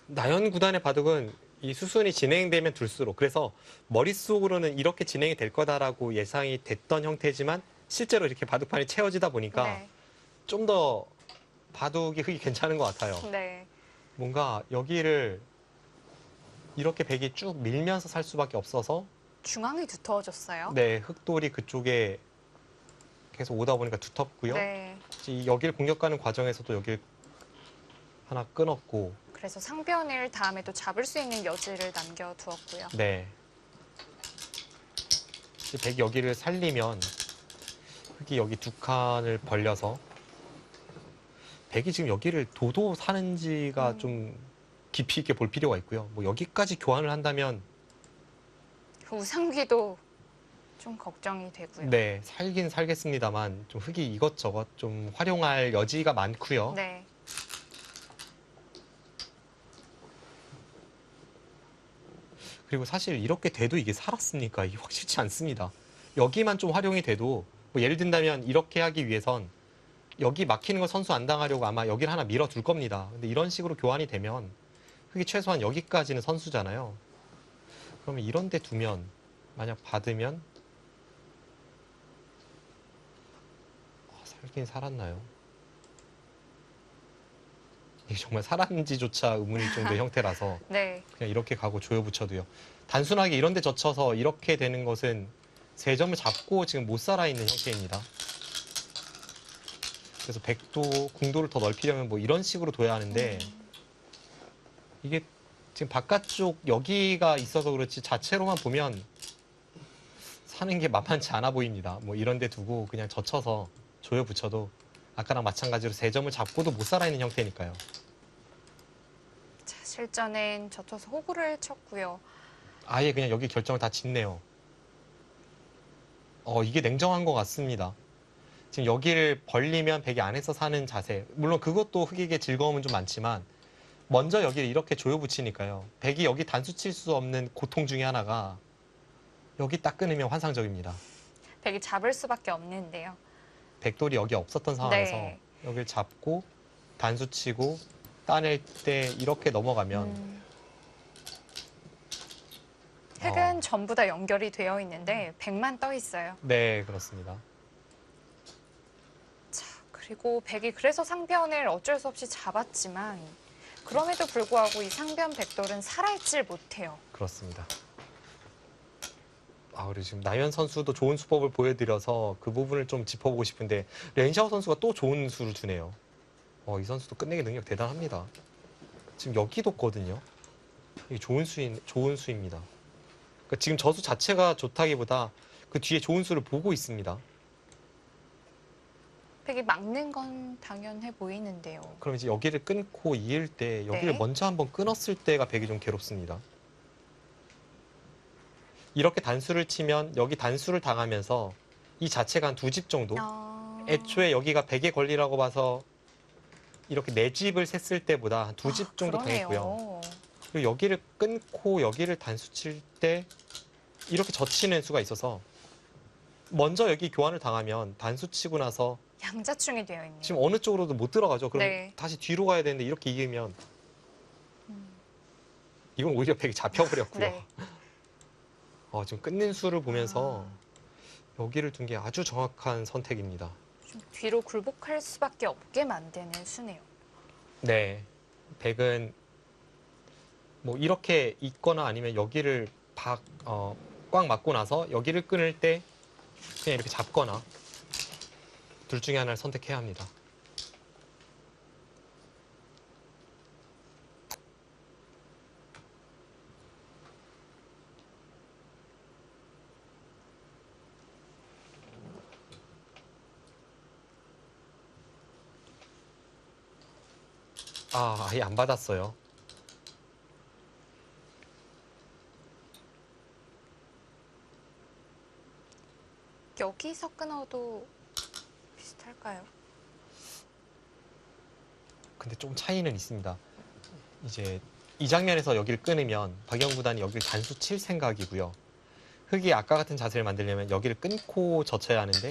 나연 구단의 바둑은 이 수순이 진행되면 둘수록 그래서 머릿속으로는 이렇게 진행이 될 거다라고 예상이 됐던 형태지만 실제로 이렇게 바둑판이 채워지다 보니까 네. 좀 더 바둑이 흙이 괜찮은 것 같아요. 네. 뭔가 여기를 이렇게 백이 쭉 밀면서 살 수밖에 없어서 중앙이 두터워졌어요. 네, 흑돌이 그쪽에 계속 오다 보니까 두텁고요. 네. 여기를 공격하는 과정에서도 여기를 하나 끊었고 그래서 상변을 다음에 또 잡을 수 있는 여지를 남겨두었고요. 네. 백이 여기를 살리면 흑이 여기 두 칸을 벌려서 백이 지금 여기를 도도 사는지가 좀 깊이 있게 볼 필요가 있고요. 뭐 여기까지 교환을 한다면 그 우상귀도 좀 걱정이 되고요. 네, 살긴 살겠습니다만 좀 흑이 이것저것 좀 활용할 여지가 많고요. 네. 그리고 사실 이렇게 돼도 이게 살았습니까? 이게 확실치 않습니다. 여기만 좀 활용이 돼도 뭐 예를 든다면 이렇게 하기 위해선 여기 막히는 거 선수 안 당하려고 아마 여기를 하나 밀어둘 겁니다. 근데 이런 식으로 교환이 되면 흑이 최소한 여기까지는 선수잖아요. 그러면 이런 데 두면 만약 받으면 살긴 살았나요? 이게 정말 살았는지조차 의문일 정도의 형태라서 네. 그냥 이렇게 가고 조여 붙여도요. 단순하게 이런 데 젖혀서 이렇게 되는 것은 세 점을 잡고 지금 못 살아있는 형태입니다. 그래서 백도, 궁도를 더 넓히려면 뭐 이런 식으로 둬야 하는데 이게 지금 바깥쪽 여기가 있어서 그렇지 자체로만 보면 사는 게 만만치 않아 보입니다. 뭐 이런 데 두고 그냥 젖혀서 조여 붙여도 아까랑 마찬가지로 세 점을 잡고도 못 살아있는 형태니까요. 자, 실전엔 젖혀서 호구를 쳤고요. 아예 그냥 여기 결정을 다 짓네요. 이게 냉정한 것 같습니다. 지금 여기를 벌리면 백이 안에서 사는 자세. 물론 그것도 흑에게 즐거움은 좀 많지만 먼저 여기를 이렇게 조여 붙이니까요. 백이 여기 단수 칠 수 없는 고통 중에 하나가 여기 딱 끊으면 환상적입니다. 백이 잡을 수밖에 없는데요. 백돌이 여기 없었던 상황에서 네. 여기를 잡고 단수 치고 따낼 때 이렇게 넘어가면 흙은 전부 다 연결이 되어 있는데 백만 떠 있어요. 네, 그렇습니다. 자, 그리고 백이 그래서 상변을 어쩔 수 없이 잡았지만 그럼에도 불구하고 이 상변 백돌은 살아있질 못해요. 그렇습니다. 그리고 지금 나연 선수도 좋은 수법을 보여드려서 그 부분을 좀 짚어보고 싶은데 렌샤오 선수가 또 좋은 수를 주네요. 이 선수도 끝내기 능력 대단합니다. 지금 여기 뒀거든요. 이게 좋은 수입니다. 그러니까 지금 저수 자체가 좋다기보다 그 뒤에 좋은 수를 보고 있습니다. 백이 막는 건 당연해 보이는데요. 그럼 이제 여기를 끊고 이을 때 여기를 네. 먼저 한번 끊었을 때가 백이 좀 괴롭습니다. 이렇게 단수를 치면 여기 단수를 당하면서 이 자체가 한 두 집 정도? 애초에 여기가 백의 권리라고 봐서 이렇게 네 집을 셌을 때보다 한 두 집 정도 당했고요. 그리고 여기를 끊고 여기를 단수 칠 때 이렇게 젖히는 수가 있어서 먼저 여기 교환을 당하면 단수 치고 나서 양자충이 되어 있네요. 지금 어느 쪽으로도 못 들어가죠. 그럼 네. 다시 뒤로 가야 되는데 이렇게 이기면 이건 오히려 백이 잡혀버렸고요. 네. 지금 끝낸 수를 보면서 여기를 둔 게 아주 정확한 선택입니다. 좀 뒤로 굴복할 수밖에 없게 만드는 수네요. 네. 백은 뭐 이렇게 있거나 아니면 여기를 꽉 막고 나서 여기를 끊을 때 그냥 이렇게 잡거나 둘 중에 하나를 선택해야 합니다. 아예 안 받았어요. 여기서 끊어도 비슷할까요? 근데 좀 차이는 있습니다. 이제 이 장면에서 여기를 끊으면 박영 구단이 여기를 단수 칠 생각이고요. 흑이 아까 같은 자세를 만들려면 여기를 끊고 젖혀야 하는데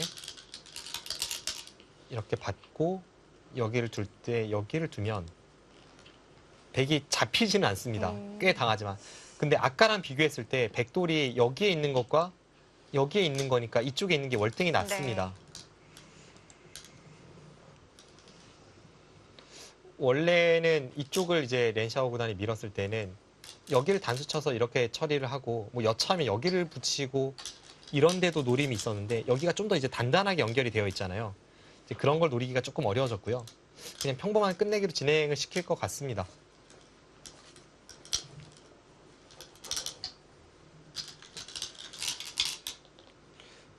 이렇게 받고 여기를 둘 때 여기를 두면 백이 잡히지는 않습니다. 꽤 당하지만. 근데 아까랑 비교했을 때 백돌이 여기에 있는 것과 여기에 있는 거니까 이쪽에 있는 게 월등히 낫습니다. 네. 원래는 이쪽을 이제 렌샤오 구단이 밀었을 때는 여기를 단수 쳐서 이렇게 처리를 하고 뭐 여차하면 여기를 붙이고 이런 데도 노림이 있었는데 여기가 좀 더 이제 단단하게 연결이 되어 있잖아요. 이제 그런 걸 노리기가 조금 어려워졌고요. 그냥 평범한 끝내기로 진행을 시킬 것 같습니다.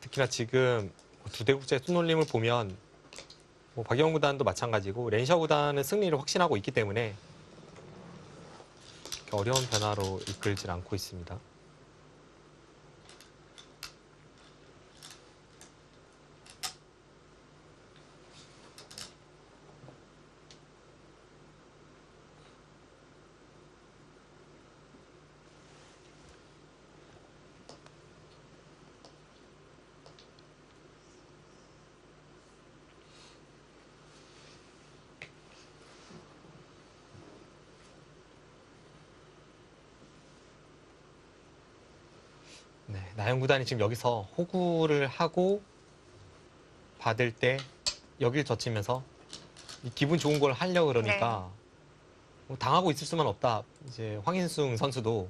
특히나 지금 두대국제 손놀림을 보면 뭐 박영 구단도 마찬가지고 렌샤오 구단은 승리를 확신하고 있기 때문에 어려운 변화로 이끌질 않고 있습니다. 네, 나영 구단이 지금 여기서 호구를 하고 받을 때 여길 젖히면서 기분 좋은 걸 하려고 그러니까 뭐 당하고 있을 수만 없다. 이제 황인숭 선수도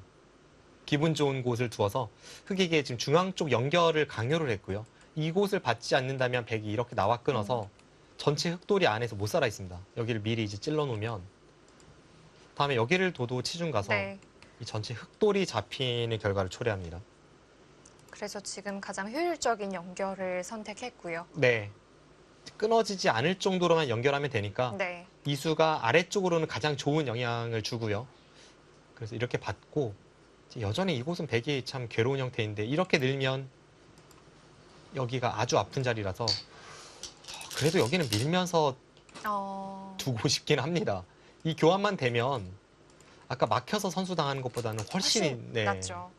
기분 좋은 곳을 두어서 흑에게 지금 중앙 쪽 연결을 강요를 했고요. 이곳을 받지 않는다면 백이 이렇게 나와 끊어서 전체 흑돌이 안에서 못 살아 있습니다. 여기를 미리 이제 찔러 놓으면 다음에 여기를 둬도 치중 가서 네. 이 전체 흑돌이 잡히는 결과를 초래합니다. 그래서 지금 가장 효율적인 연결을 선택했고요. 네. 끊어지지 않을 정도로만 연결하면 되니까 네. 이수가 아래쪽으로는 가장 좋은 영향을 주고요. 그래서 이렇게 받고 여전히 이곳은 백이 참 괴로운 형태인데 이렇게 늘면 여기가 아주 아픈 자리라서 그래도 여기는 밀면서 두고 싶긴 합니다. 이 교환만 되면 아까 막혀서 선수 당하는 것보다는 훨씬 네. 낫죠.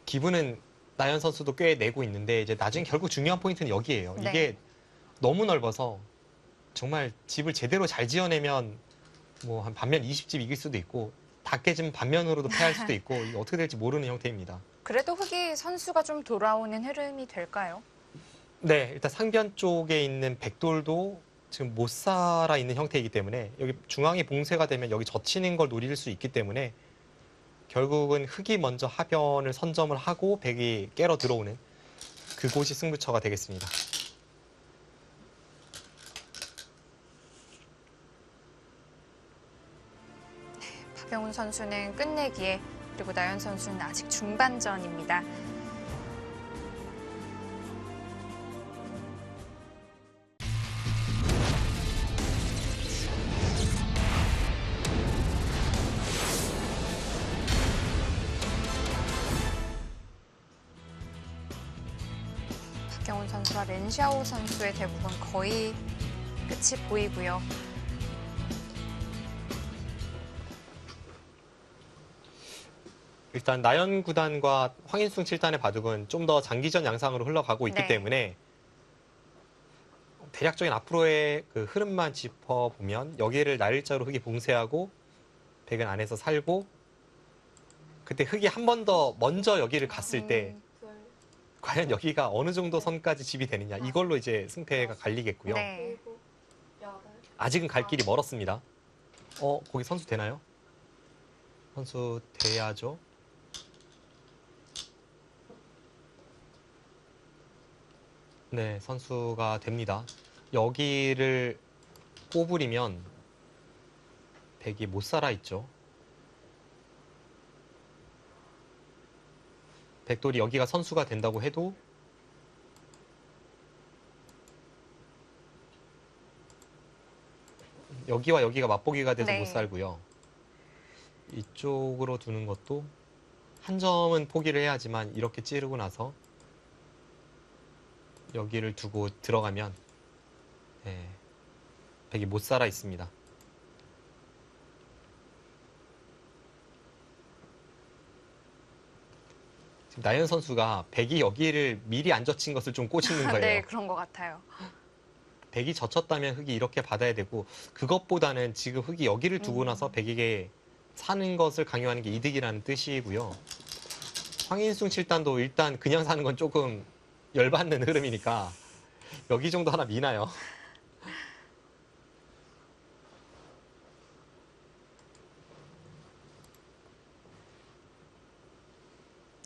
기분은 나연 선수도 꽤 내고 있는데 이제 나중에 결국 중요한 포인트는 여기예요. 네. 이게 너무 넓어서 정말 집을 제대로 잘 지어내면 뭐 한 반면 20집 이길 수도 있고 다 깨지면 반면으로도 패할 수도 있고 이게 어떻게 될지 모르는 형태입니다. 그래도 흑이 선수가 좀 돌아오는 흐름이 될까요? 네, 일단 상변 쪽에 있는 백돌도 지금 못 살아 있는 형태이기 때문에 여기 중앙이 봉쇄가 되면 여기 젖히는 걸 노릴 수 있기 때문에 결국은 흑이 먼저 하변을 선점을 하고 백이 깨러 들어오는 그곳이 승부처가 되겠습니다. 박영훈 선수는 끝내기에 그리고 나연 선수는 아직 중반전입니다. 박영훈 선수와 렌샤오 선수의 대부분 거의 끝이 보이고요. 일단 나연 구단과 황인숭 7단의 바둑은 좀 더 장기전 양상으로 흘러가고 있기 네. 때문에 대략적인 앞으로의 그 흐름만 짚어보면 여기를 날일자로 흑이 봉쇄하고 백은 안에서 살고 그때 흑이 한 번 더 먼저 여기를 갔을 때 둘, 과연 여기가 어느 정도 선까지 집이 되느냐 이걸로 이제 승패가 갈리겠고요. 네. 일곱, 여덟, 아직은 갈 길이 멀었습니다. 거기 선수 되나요? 선수 돼야죠. 네, 선수가 됩니다. 여기를 꼬부리면 백이 못 살아 있죠. 백돌이 여기가 선수가 된다고 해도 여기와 여기가 맞보기가 돼서 네. 못 살고요. 이쪽으로 두는 것도 한 점은 포기를 해야지만 이렇게 찌르고 나서 여기를 두고 들어가면 네, 백이 못 살아 있습니다. 지금 나연 선수가 백이 여기를 미리 안 젖힌 것을 좀 꼬시는 거예요. 네, 그런 것 같아요. 백이 젖혔다면 흑이 이렇게 받아야 되고 그것보다는 지금 흑이 여기를 두고 나서 백에게 사는 것을 강요하는 게 이득이라는 뜻이고요. 황인숭 7단도 일단 그냥 사는 건 조금 열받는 흐름이니까 여기 정도 하나 미나요.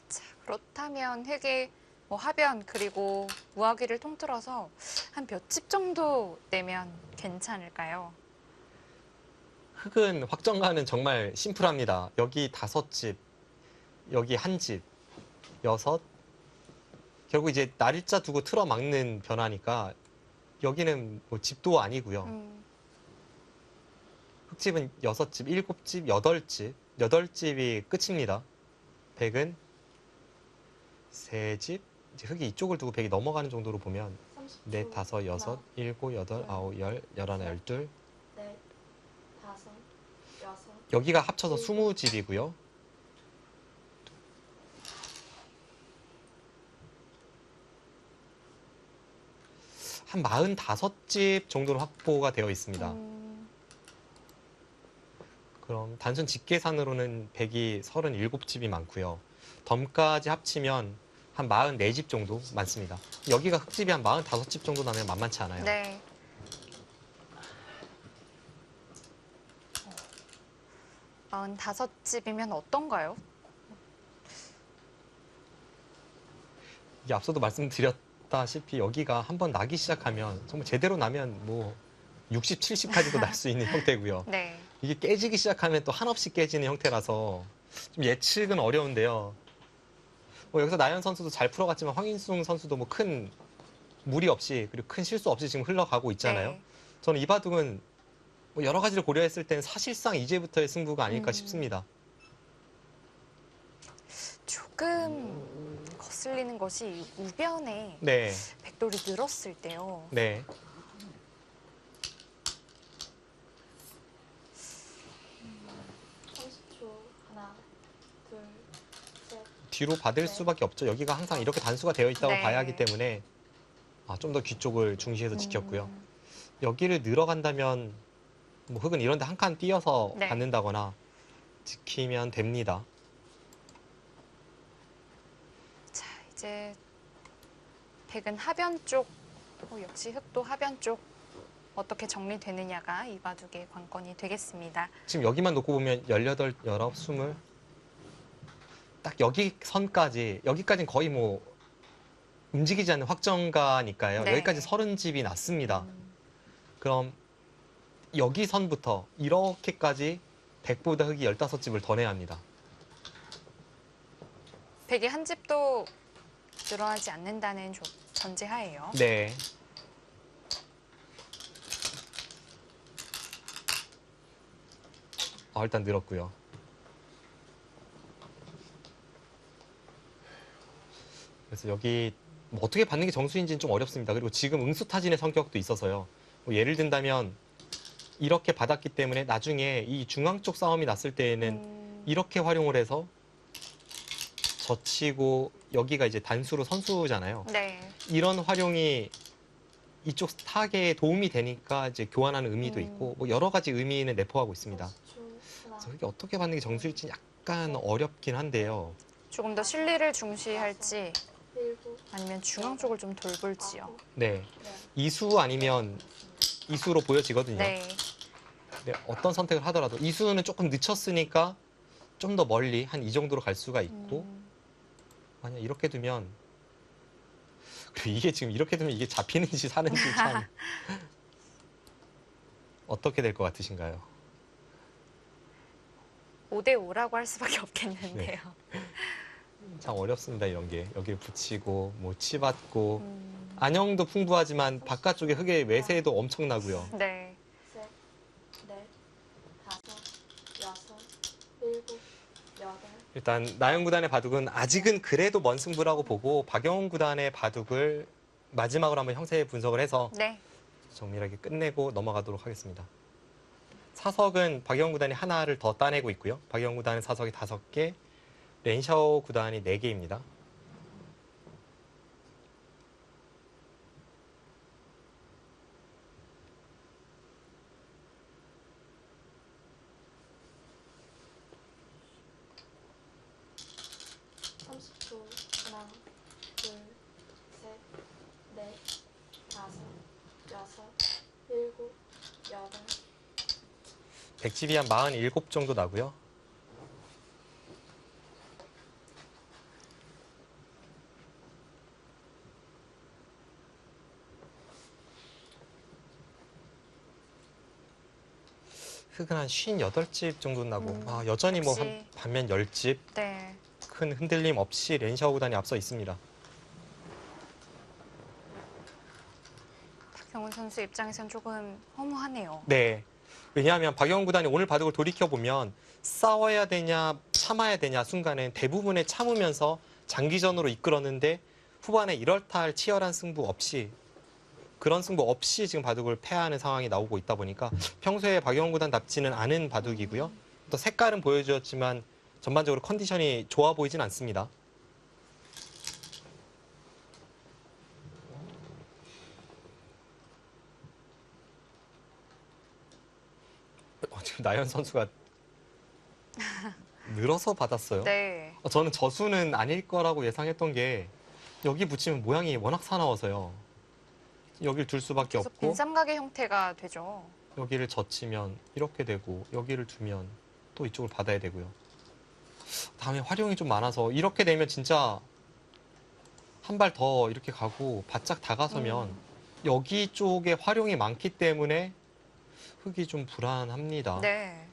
자, 그렇다면 흑의 뭐 하변 그리고 무화기를 통틀어서 한 몇 집 정도 내면 괜찮을까요? 흑은 확정가는 정말 심플합니다. 여기 5집, 여기 1집, 6. 결국 이제 날일자 두고 틀어막는 변화니까 여기는 뭐 집도 아니고요. 흑집은 6집, 7집, 8집, 8집이 끝입니다. 백은 3집, 이제 흑이 이쪽을 두고 백이 넘어가는 정도로 보면 30초, 4, 5, 6, 7, 8, 9, 10, 11, 12. 넷, 다섯, 여섯, 여기가 합쳐서 20집이고요. 한 45집 정도는 확보가 되어 있습니다. 그럼 단순 집계산으로는 백이 37집이 많고요. 덤까지 합치면 한 44집 정도 많습니다. 여기가 흑집이 한 45집 정도 나면 만만치 않아요. 네. 45집이면 어떤가요? 이게 앞서도 말씀드렸다시피 여기가 한번 나기 시작하면 정말 제대로 나면 뭐 60, 70까지도 날 수 있는 형태고요. 네. 이게 깨지기 시작하면 또 한없이 깨지는 형태라서 좀 예측은 어려운데요. 뭐 여기서 나연 선수도 잘 풀어갔지만 황인숭 선수도 뭐 큰 무리 없이 그리고 큰 실수 없이 지금 흘러가고 있잖아요. 네. 저는 이 바둑은 뭐 여러 가지를 고려했을 때는 사실상 이제부터의 승부가 아닐까 싶습니다. 조금 거슬리는 것이 이 우변에 네, 백돌이 늘었을 때요. 네. 하나, 둘, 셋, 뒤로 받을 수밖에 없죠. 여기가 항상 이렇게 단수가 되어 있다고 네. 봐야 하기 때문에 좀 더 귀 쪽을 중시해서 지켰고요. 음. 여기를 늘어간다면 뭐 흑은 이런데 한 칸 띄어서 네. 받는다거나 지키면 됩니다. 자, 이제 백은 하변 쪽, 역시 흑도 하변 쪽 어떻게 정리되느냐가 이 바둑의 관건이 되겠습니다. 지금 여기만 놓고 보면 18, 19, 20. 딱 여기 선까지, 여기까지는 거의 뭐 움직이지 않는 확정가니까요. 네. 여기까지 30집이 났습니다. 그럼 여기 선부터 이렇게까지 백보다 흑이 15집을 더 내야 합니다. 백이 한 집도 늘어나지 않는다는 전제하에요. 네. 일단 늘었고요. 그래서 여기 뭐 어떻게 받는 게 정수인지는 좀 어렵습니다. 그리고 지금 응수타진의 성격도 있어서요. 뭐 예를 든다면 이렇게 받았기 때문에 나중에 이 중앙 쪽 싸움이 났을 때에는 이렇게 활용을 해서 젖히고 여기가 이제 단수로 선수잖아요. 네. 이런 활용이 이쪽 타겟에 도움이 되니까 이제 교환하는 의미도 있고 뭐 여러 가지 의미는 내포하고 있습니다. 30초. 하나, 그래서 이게 어떻게 받는 게 정수일지는 약간 어렵긴 한데요. 조금 더 실리를 중시할지 7, 아니면 중앙 쪽을 좀 돌볼지요. 네, 네. 이수 아니면 이수로 보여지거든요. 네. 네, 어떤 선택을 하더라도 이수는 조금 늦췄으니까 좀 더 멀리 한 이 정도로 갈 수가 있고 만약 이렇게 두면 그리고 이게 지금 이렇게 두면 이게 잡히는지 사는지 참 어떻게 될 것 같으신가요? 5대 5라고 할 수밖에 없겠는데요. 참 어렵습니다 이런 게 여기를 붙이고 뭐 치받고 음, 안형도 풍부하지만 바깥쪽에 흙의 외세도 엄청나고요. 네. 셋, 넷, 다섯, 여섯, 일곱, 여덟. 일단 나영 구단의 바둑은 아직은 그래도 먼 승부라고 보고 박영훈 구단의 바둑을 마지막으로 한번 형세 분석을 해서 네. 정밀하게 끝내고 넘어가도록 하겠습니다. 사석은 박영훈 구단이 하나를 더 따내고 있고요. 박영훈 구단의 사석이 5개, 렌샤오 구단이 4개입니다. 하나, 둘, 셋, 넷, 다섯, 여섯, 일곱, 여덟. 백집이 한 47 정도 나고요. 흙은 한 58집 정도 나고 여전히 뭐 역시. 반면 10집 네. 큰 흔들림 없이 렌샤오 구단이 앞서 있습니다. 박영훈 선수 입장에선 조금 허무하네요. 네. 왜냐하면 박영훈 구단이 오늘 바둑을 돌이켜보면 싸워야 되냐 참아야 되냐 순간엔 대부분에 참으면서 장기전으로 이끌었는데 후반에 이렇다 할 치열한 승부 없이 그런 승부 없이 지금 바둑을 패하는 상황이 나오고 있다 보니까 평소에 박영훈 구단답지는 않은 바둑이고요. 또 색깔은 보여주었지만 전반적으로 컨디션이 좋아 보이진 않습니다. 지금 나연 선수가 늘어서 받았어요. 네. 저는 저수는 아닐 거라고 예상했던 게 여기 붙이면 모양이 워낙 사나워서요. 여길 둘 수밖에 계속 없고 빈삼각의 형태가 되죠. 여기를 젖히면 이렇게 되고 여기를 두면 또 이쪽을 받아야 되고요. 다음에 활용이 좀 많아서 이렇게 되면 진짜 한 발 더 이렇게 가고 바짝 다가서면 여기 쪽에 활용이 많기 때문에 흙이 좀 불안합니다. 네.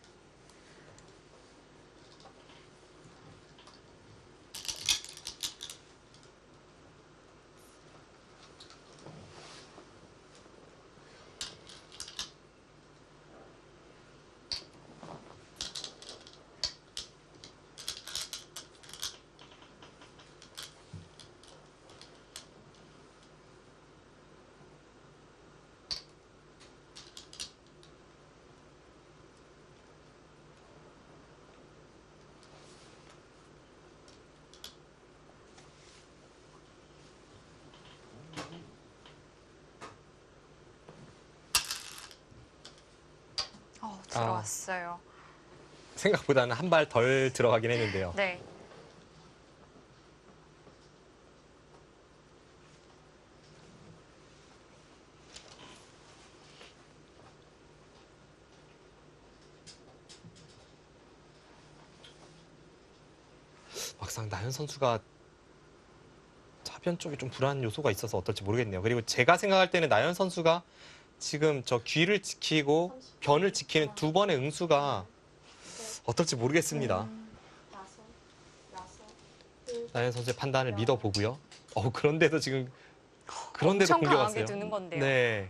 들어왔어요. 생각보다는 한 발 덜 들어가긴 했는데요. 네. 막상 나연 선수가 차변 쪽에 좀 불안 요소가 있어서 어떨지 모르겠네요. 그리고 제가 생각할 때는 나연 선수가 지금 저 귀를 지키고 변을 지키는 2번의 응수가 어떨지 모르겠습니다. 다섯, 여섯, 일곱, 나연 선수의 판단을 믿어보고요. 그런데도 지금 그런데도 엄청 공격 강하게 왔어요. 두는 건데요. 네.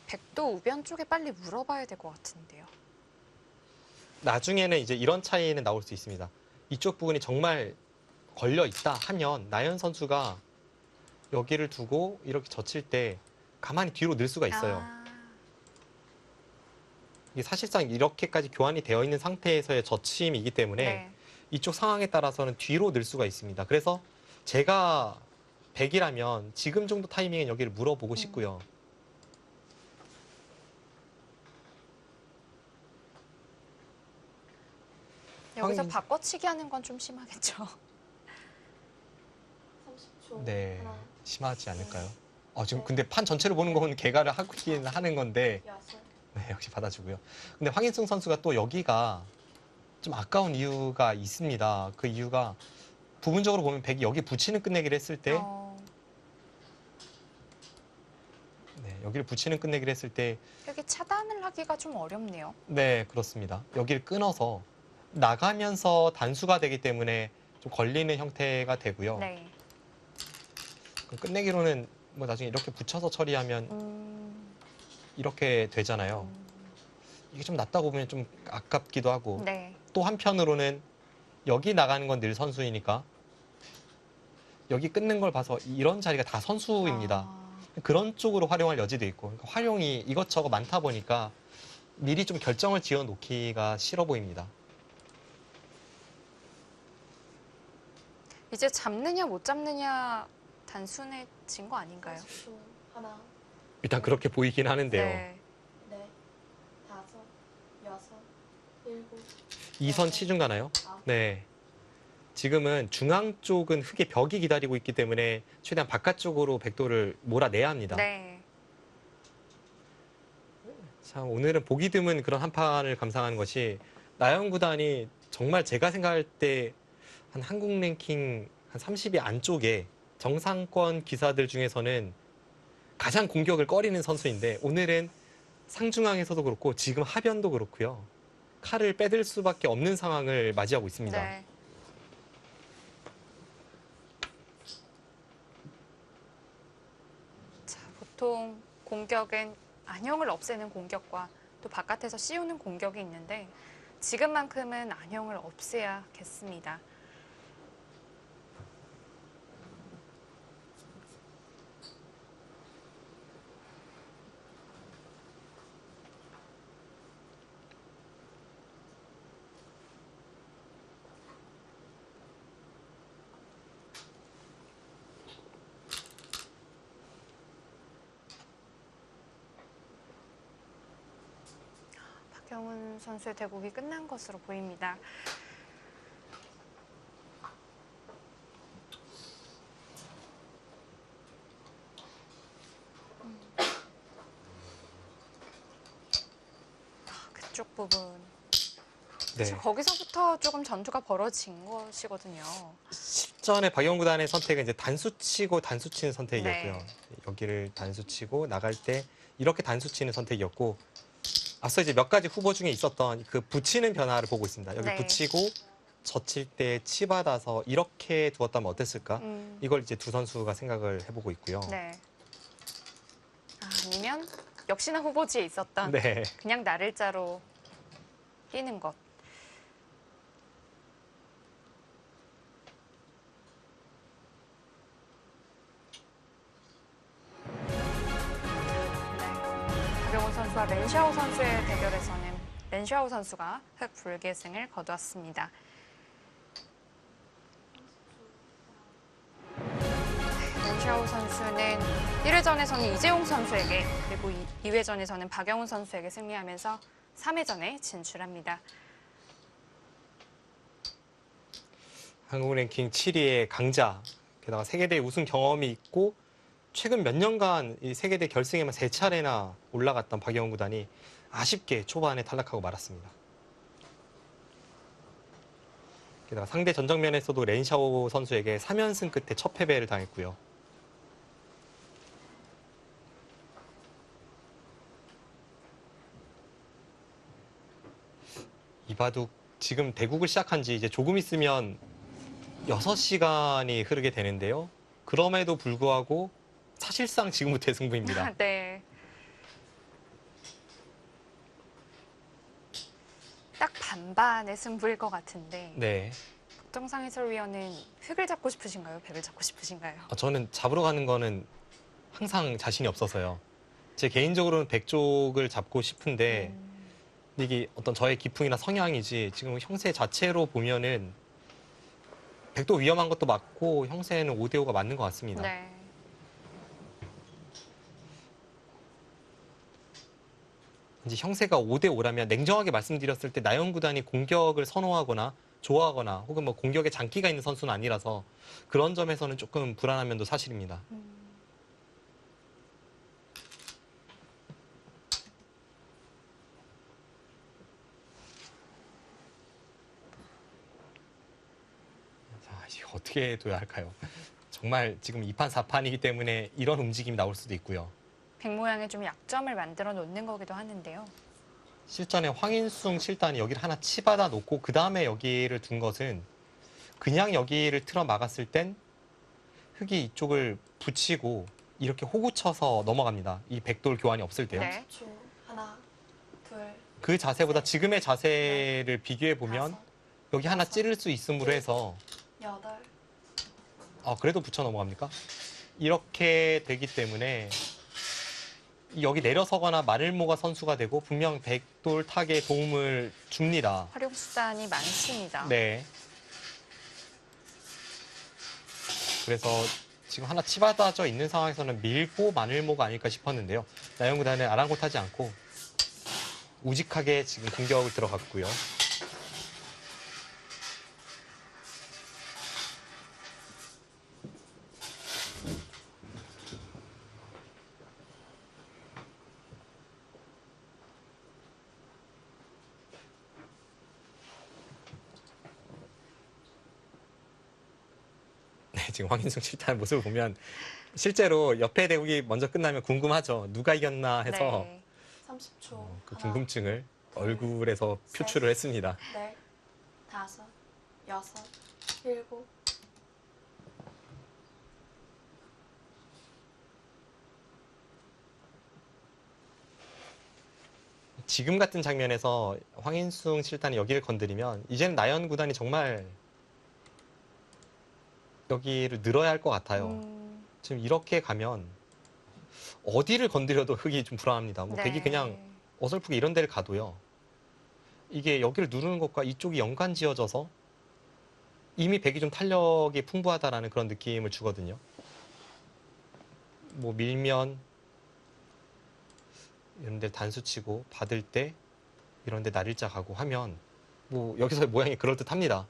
백도 우변 쪽에 빨리 물어봐야 될 것 같은데요. 나중에는 이제 이런 차이는 나올 수 있습니다. 이쪽 부분이 정말 걸려 있다 하면 나연 선수가 여기를 두고 이렇게 젖힐 때 가만히 뒤로 늘 수가 있어요. 아, 이게 사실상 이렇게까지 교환이 되어 있는 상태에서의 젖힘이기 때문에 네. 이쪽 상황에 따라서는 뒤로 늘 수가 있습니다. 그래서 제가 백이라면 지금 정도 타이밍엔 여기를 물어보고 싶고요. 여기서 황인- 바꿔치기 하는 건 좀 심하겠죠. 30초. 네, 하나, 심하지 않을까요? 지금 근데 판 전체를 보는 거는 개가를 하긴 하는 건데 여섯. 네, 역시 받아주고요. 근데 황인승 선수가 또 여기가 좀 아까운 이유가 있습니다. 그 이유가 부분적으로 보면 백이 여기 붙이는 끝내기를 했을 때 네, 여기를 붙이는 끝내기를 했을 때 여기 차단을 하기가 좀 어렵네요. 네, 그렇습니다. 여기를 끊어서 나가면서 단수가 되기 때문에 좀 걸리는 형태가 되고요. 네. 그럼 끝내기로는 뭐 나중에 이렇게 붙여서 처리하면 이렇게 되잖아요. 이게 좀 낫다고 보면 좀 아깝기도 하고 네. 또 한편으로는 여기 나가는 건 늘 선수이니까 여기 끊는 걸 봐서 이런 자리가 다 선수입니다. 그런 쪽으로 활용할 여지도 있고 그러니까 활용이 이것저것 많다 보니까 미리 좀 결정을 지어 놓기가 싫어 보입니다. 이제 잡느냐 못 잡느냐 단순해진 거 아닌가요? 30초. 하나, 일단 그렇게 보이긴 하는데요. 네. 넷, 다섯, 여섯, 일곱, 이 선 치중 가나요? 아홉. 네. 지금은 중앙 쪽은 흙의 벽이 기다리고 있기 때문에 최대한 바깥쪽으로 백도를 몰아내야 합니다. 네. 참 오늘은 보기 드문 그런 한 판을 감상하는 것이 나영 구단이 정말 제가 생각할 때 한 한국 랭킹 한 30위 안쪽에 정상권 기사들 중에서는 가장 공격을 꺼리는 선수인데 오늘은 상중앙에서도 그렇고 지금 하변도 그렇고요. 칼을 빼들 수밖에 없는 상황을 맞이하고 있습니다. 네. 자, 보통 공격은 안형을 없애는 공격과 또 바깥에서 씌우는 공격이 있는데 지금만큼은 안형을 없애야겠습니다. 박영훈 선수의 대국이 끝난 것으로 보입니다. 그쪽 부분. 네. 거기서부터 조금 전투가 벌어진 것이거든요. 직전에 박영 구단의 선택은 이제 단수 치고 단수 치는 선택이었고요. 네. 여기를 단수 치고 나갈 때 이렇게 단수 치는 선택이었고 앞서 이제 몇 가지 후보 중에 있었던 그 붙이는 변화를 보고 있습니다. 여기 네. 붙이고 젖힐 때 치받아서 이렇게 두었다면 어땠을까? 이걸 이제 두 선수가 생각을 해보고 있고요. 네. 아니면 역시나 후보지에 있었던 네. 그냥 나를자로 끼는 것. 박영훈 선수와 렌샤오 선수의 대결에서는 렌샤오 선수가 흑불계승을 거두었습니다. 렌샤오 선수는 1회전에서는 이재용 선수에게 그리고 2회전에서는 박영훈 선수에게 승리하면서 3회전에 진출합니다. 한국 랭킹 7위의 강자, 게다가 세계대회 우승 경험이 있고 최근 몇 년간 이 세계대 결승에만 3차례나 올라갔던 박영훈 구단이 아쉽게 초반에 탈락하고 말았습니다. 게다가 상대 전정면에서도 렌샤오 선수에게 3연승 끝에 첫 패배를 당했고요. 이바둑 지금 대국을 시작한 지 이제 조금 있으면 6시간이 흐르게 되는데요. 그럼에도 불구하고 사실상 지금부터의 승부입니다. 네. 딱 반반의 승부일 것 같은데 네. 박정상 해설위원은 흙을 잡고 싶으신가요? 백을 잡고 싶으신가요? 저는 잡으러 가는 거는 항상 자신이 없어서요. 제 개인적으로는 백 쪽을 잡고 싶은데 이게 어떤 저의 기풍이나 성향이지 지금 형세 자체로 보면은 백도 위험한 것도 맞고 형세는 5대5가 맞는 것 같습니다. 네. 이제 형세가 5대5라면 냉정하게 말씀드렸을 때 나연 구단이 공격을 선호하거나 좋아하거나 혹은 뭐 공격에 장기가 있는 선수는 아니라서 그런 점에서는 조금 불안한 면도 사실입니다. 자, 이거 어떻게 둬야 할까요? 정말 지금 2판 4판이기 때문에 이런 움직임이 나올 수도 있고요. 백 모양의 좀 약점을 만들어 놓는 거기도 하는데요. 실전에 황인숭 실단이 여기를 하나 치받아 놓고 그 다음에 여기를 둔 것은 그냥 여기를 틀어 막았을 땐 흙이 이쪽을 붙이고 이렇게 호구 쳐서 넘어갑니다. 이 백돌 교환이 없을 때요. 네. 30초. 하나, 둘, 그 자세보다 지금의 자세를 비교해 보면 다섯, 여기 하나 찌를 수 있음으로 해서 여덟, 그래도 붙여 넘어갑니까? 이렇게 되기 때문에 여기 내려서거나 마를모가 선수가 되고 분명 백돌 타기에 도움을 줍니다. 활용 수단이 많습니다. 네. 그래서 지금 하나 치받아져 있는 상황에서는 밀고 마늘모가 아닐까 싶었는데요. 나영구단은 아랑곳하지 않고 우직하게 지금 공격을 들어갔고요. 네, 지금 황인승 실타는 모습을 보면 실제로 옆에 대국이 먼저 끝나면 궁금하죠. 누가 이겼나 해서 네. 30초. 그 하나, 궁금증을 얼굴에서 표출을 했습니다. 넷, 다섯, 여섯, 일곱. 지금 같은 장면에서 황인숭 실단이 여기를 건드리면 이제는 나연 구단이 정말 여기를 늘어야 할 것 같아요. 지금 이렇게 가면 어디를 건드려도 흙이 좀 불안합니다. 뭐 네. 백이 그냥 어설프게 이런 데를 가도요. 이게 여기를 누르는 것과 이쪽이 연관 지어져서 이미 백이 좀 탄력이 풍부하다라는 그런 느낌을 주거든요. 뭐 밀면 이런 데 단수 치고 받을 때 이런 데 날일자 가고 하면 뭐 여기서 모양이 그럴듯합니다.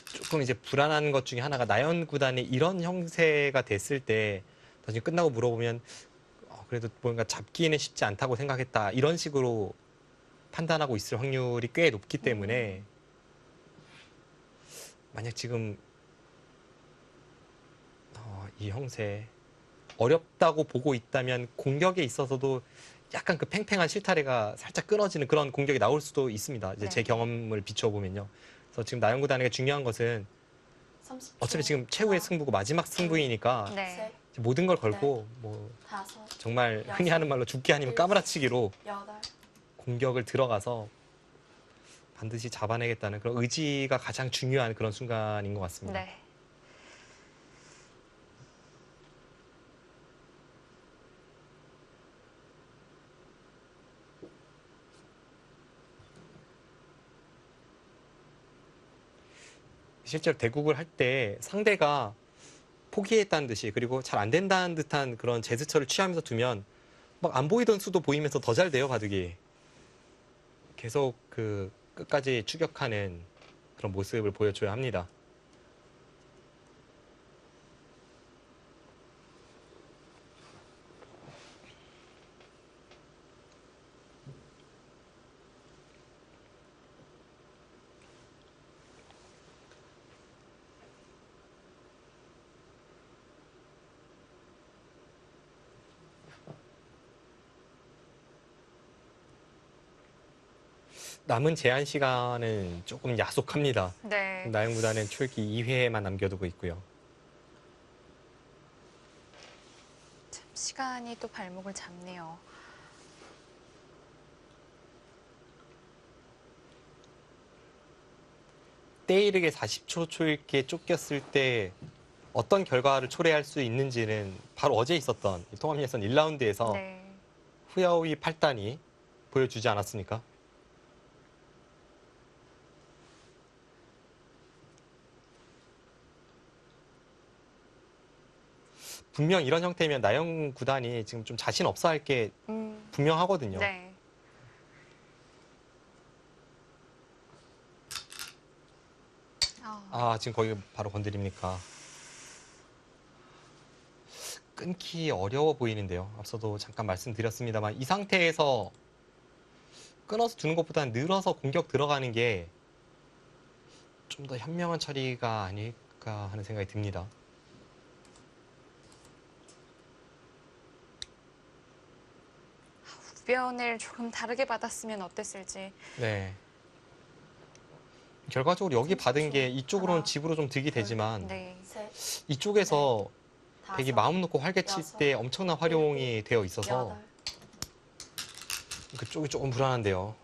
조금 이제 불안한 것 중에 하나가 나연 구단이 이런 형세가 됐을 때 나중에 끝나고 물어보면 그래도 뭔가 잡기는 쉽지 않다고 생각했다 이런 식으로 판단하고 있을 확률이 꽤 높기 때문에 만약 지금 이 형세 어렵다고 보고 있다면 공격에 있어서도 약간 그 팽팽한 실타래가 살짝 끊어지는 그런 공격이 나올 수도 있습니다. 이제 제 네. 경험을 비춰보면요. 그래서 지금 나연 구단에게 중요한 것은 30초. 어차피 지금 최후의 승부고 마지막 승부이니까 네. 셋, 모든 걸 걸고 뭐 다섯, 정말 흔히 하는 말로 죽기 아니면 까무라치기로 여덟. 공격을 들어가서 반드시 잡아내겠다는 그런 의지가 가장 중요한 그런 순간인 것 같습니다. 네. 실제로 대국을 할 때 상대가 포기했다는 듯이 그리고 잘 안 된다는 듯한 그런 제스처를 취하면서 두면 막 안 보이던 수도 보이면서 더 잘 돼요, 바둑이. 계속 그 끝까지 추격하는 그런 모습을 보여줘야 합니다. 남은 제한 시간은 조금 야속합니다. 네. 나영구단은 초읽기 2회만 남겨두고 있고요. 참 시간이 또 발목을 잡네요. 때이르게 40초 초읽기에 쫓겼을 때 어떤 결과를 초래할 수 있는지는 바로 어제 있었던 이 통합 예선 1라운드에서 네. 후야오이 8단이 보여주지 않았습니까? 분명 이런 형태면 나영 구단이 지금 좀 자신 없어 할 게 분명하거든요. 네. 지금 거기 바로 건드립니까? 끊기 어려워 보이는데요. 앞서도 잠깐 말씀드렸습니다만 이 상태에서 끊어서 두는 것보다는 늘어서 공격 들어가는 게 좀 더 현명한 처리가 아닐까 하는 생각이 듭니다. 후변을 조금 다르게 받았으면 어땠을지. 네. 결과적으로 여기 받은 게 이쪽으로는 하나, 집으로 좀 득이 되지만 네. 셋, 이쪽에서 백이 다섯, 마음 놓고 활개 칠 여섯, 때 엄청난 활용이 되어 있어서 여덟, 그쪽이 조금 불안한데요.